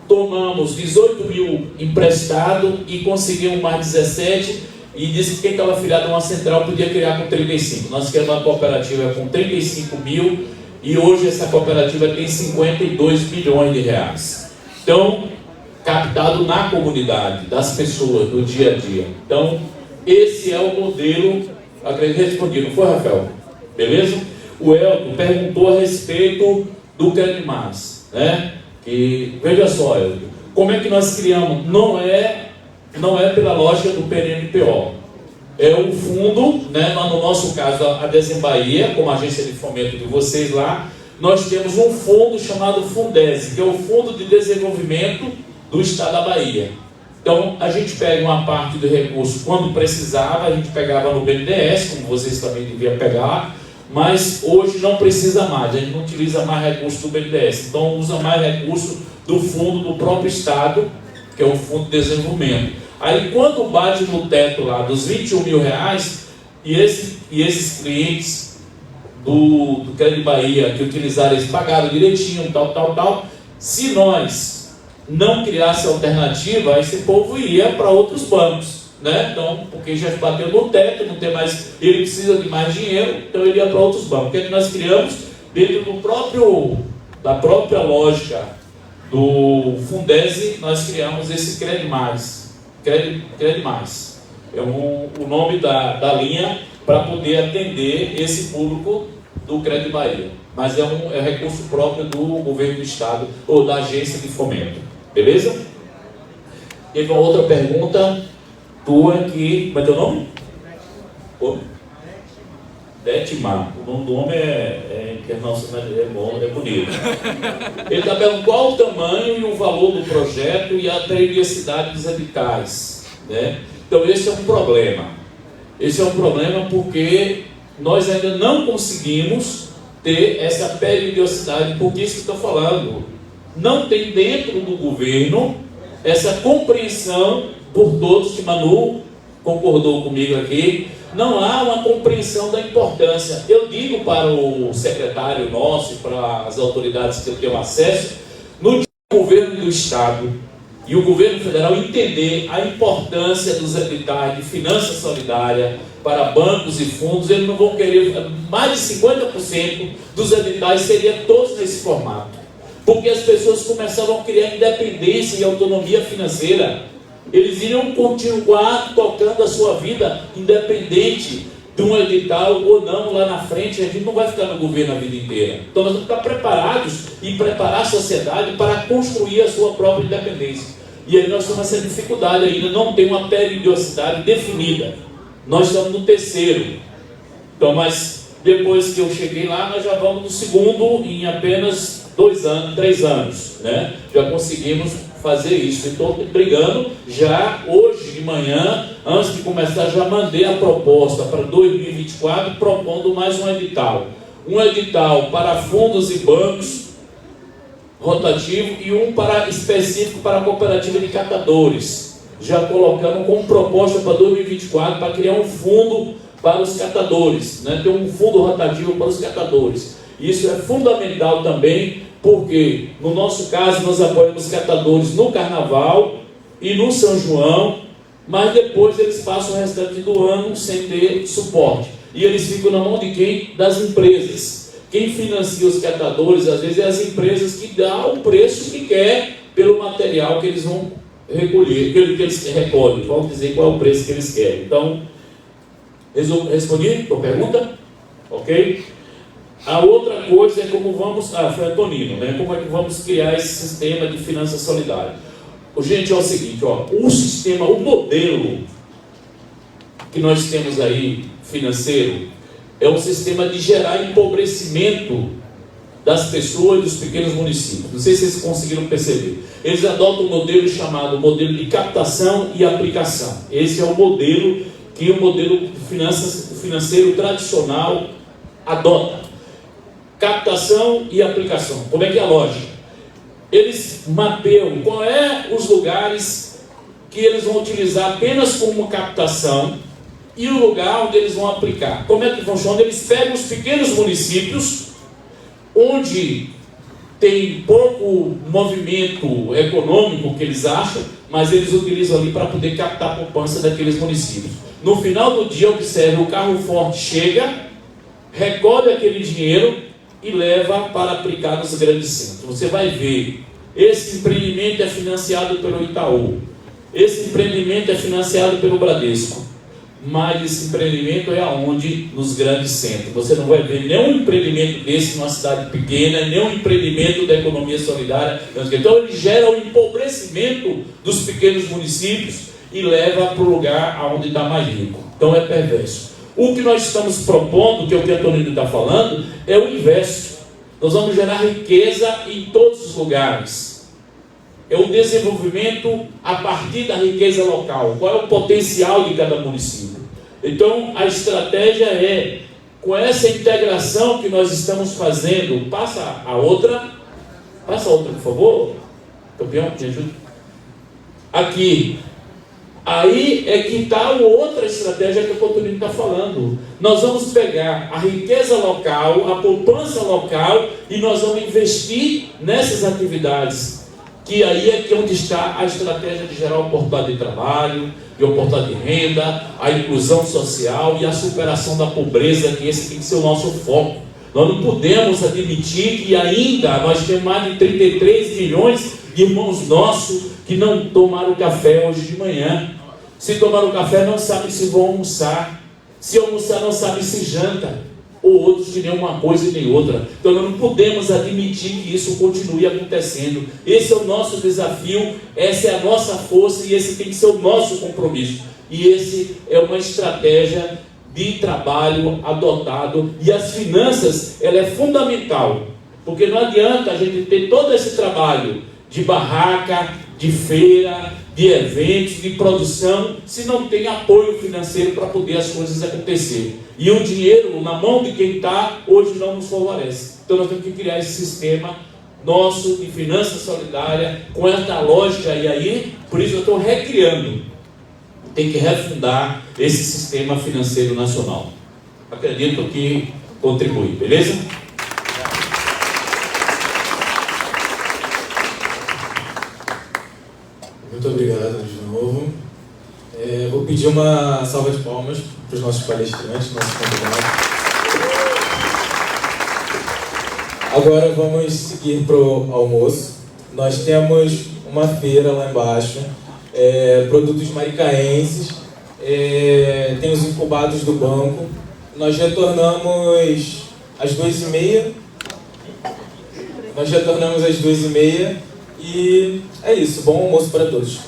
Tomamos 18.000 emprestado e conseguimos mais 17 e disse que quem estava afiliado a uma central podia criar com 35. Nós criamos uma cooperativa com 35.000 e hoje essa cooperativa tem R$52 bilhões. Então, captado na comunidade, das pessoas, do dia a dia. Então, esse é o modelo, acredito que respondi, não foi, Rafael? Beleza? O Elton perguntou a respeito do Credimais, né? E veja só, Elton, como é que nós criamos? Não é pela lógica do PNPO. É o fundo, né? No nosso caso, a Desembahia, como agência de fomento de vocês lá, nós temos um fundo chamado Fundese, que é o Fundo de Desenvolvimento do Estado da Bahia. Então, a gente pega uma parte do recurso quando precisava, a gente pegava no BNDES, como vocês também deviam pegar, mas hoje não precisa mais, a gente não utiliza mais recurso do BNDES, então usa mais recurso do fundo do próprio Estado, que é o Fundo de Desenvolvimento. Aí quando bate no teto lá dos R$21.000, e esses clientes do Crédito Bahia que utilizaram, eles pagaram direitinho, tal, se nós não criasse alternativa, esse povo iria para outros bancos. Né? Então, porque já bateu no teto, não tem mais, ele precisa de mais dinheiro, então ele ia para outros bancos. O que é que nós criamos? Dentro da própria lógica do Fundese, nós criamos esse Credimais. Credimais. É o nome da linha para poder atender esse público do Crédito Bahia. Mas é recurso próprio do governo do Estado ou da agência de fomento. Beleza? Teve uma outra pergunta tua aqui, como é teu nome? Detmar. O nome do homem é bom, é bonito. Ele está perguntando qual o tamanho e o valor do projeto e a periodicidade dos editais, né? Então esse é um problema. Esse é um problema porque nós ainda não conseguimos ter essa periodicidade, porque isso que eu estou falando. Não tem dentro do governo essa compreensão por todos, que Manu concordou comigo aqui, não há uma compreensão da importância. Eu digo para o secretário nosso e para as autoridades que eu tenho acesso, no dia que governo do Estado e o governo federal entender a importância dos editais de finança solidária para bancos e fundos, eles não vão querer, mais de 50% dos editais seriam todos nesse formato. Porque as pessoas começavam a criar independência e autonomia financeira. Eles iriam continuar tocando a sua vida independente de um edital ou não lá na frente. A gente não vai ficar no governo a vida inteira. Então nós vamos estar preparados e preparar a sociedade para construir a sua própria independência. E aí nós temos essa dificuldade ainda, não tem uma periodicidade definida. Nós estamos no terceiro. Então, mas depois que eu cheguei lá, nós já vamos no segundo em apenas 2 anos, 3 anos, né? Já conseguimos fazer isso. Estou brigando já hoje de manhã, antes de começar, já mandei a proposta para 2024, propondo mais um edital. Um edital para fundos e bancos rotativo e um específico para a cooperativa de catadores. Já colocando como proposta para 2024 para criar um fundo para os catadores, né? Ter um fundo rotativo para os catadores. Isso é fundamental também, porque no nosso caso nós apoiamos os catadores no Carnaval e no São João, mas depois eles passam o restante do ano sem ter suporte. E eles ficam na mão de quem? Das empresas. Quem financia os catadores, às vezes, é as empresas que dão o preço que quer pelo material que eles vão recolher, que eles recolhem. Vamos dizer qual é o preço que eles querem. Então, respondi a tua pergunta? Ok? A outra coisa é como vamos... foi Antonino, né? Como é que vamos criar esse sistema de finança solidária? Gente, é o seguinte, ó, o sistema, o modelo que nós temos aí, financeiro, é um sistema de gerar empobrecimento das pessoas e dos pequenos municípios. Não sei se vocês conseguiram perceber. Eles adotam um modelo chamado modelo de captação e aplicação. Esse é o modelo que o modelo financeiro tradicional adota. Captação e aplicação. Como é que é a lógica? Eles mapeiam qual é os lugares que eles vão utilizar apenas como captação e o lugar onde eles vão aplicar. Como é que funciona? Eles pegam os pequenos municípios onde tem pouco movimento econômico que eles acham, mas eles utilizam ali para poder captar a poupança daqueles municípios. No final do dia, observe, o carro forte chega, recolhe aquele dinheiro e leva para aplicar nos grandes centros. Você vai ver, esse empreendimento é financiado pelo Itaú, esse empreendimento é financiado pelo Bradesco, mas esse empreendimento é aonde? Nos grandes centros. Você não vai ver nenhum empreendimento desse numa cidade pequena, nenhum empreendimento da economia solidária. Então ele gera o empobrecimento dos pequenos municípios e leva para o lugar aonde está mais rico. Então é perverso. O que nós estamos propondo, que é o que a Antonino está falando, é o inverso. Nós vamos gerar riqueza em todos os lugares. É o desenvolvimento a partir da riqueza local. Qual é o potencial de cada município? Então, a estratégia é, com essa integração que nós estamos fazendo, passa a outra, por favor. Campeão, me ajuda. Aqui. Aí é que está a outra estratégia que o Antonino está falando. Nós vamos pegar a riqueza local, a poupança local, e nós vamos investir nessas atividades. Que aí é que onde está a estratégia de gerar oportunidade de trabalho, de oportunidade de renda, a inclusão social e a superação da pobreza, que esse tem que ser o nosso foco. Nós não podemos admitir que ainda nós temos mais de 33 milhões de irmãos nossos que não tomaram café hoje de manhã. Se tomaram café, não sabem se vão almoçar. Se almoçar, não sabem se janta. Ou outros que nem uma coisa e nem outra. Então nós não podemos admitir que isso continue acontecendo. Esse é o nosso desafio, essa é a nossa força e esse tem que ser o nosso compromisso. E esse é uma estratégia de trabalho adotado. E as finanças, ela é fundamental. Porque não adianta a gente ter todo esse trabalho de barraca, de feira, de eventos, de produção, se não tem apoio financeiro para poder as coisas acontecer. E o dinheiro na mão de quem está, hoje não nos favorece. Então nós temos que criar esse sistema nosso de finança solidária, com essa lógica, e aí, por isso eu estou recriando. Tem que refundar esse sistema financeiro nacional. Acredito que contribui, beleza? Muito obrigado de novo. Vou pedir uma salva de palmas para os nossos palestrantes, nossos convidados. Agora vamos seguir para o almoço. Nós temos uma feira lá embaixo, produtos maricaenses, tem os incubados do banco. Nós retornamos às 2h30. E é isso. Bom almoço para todos.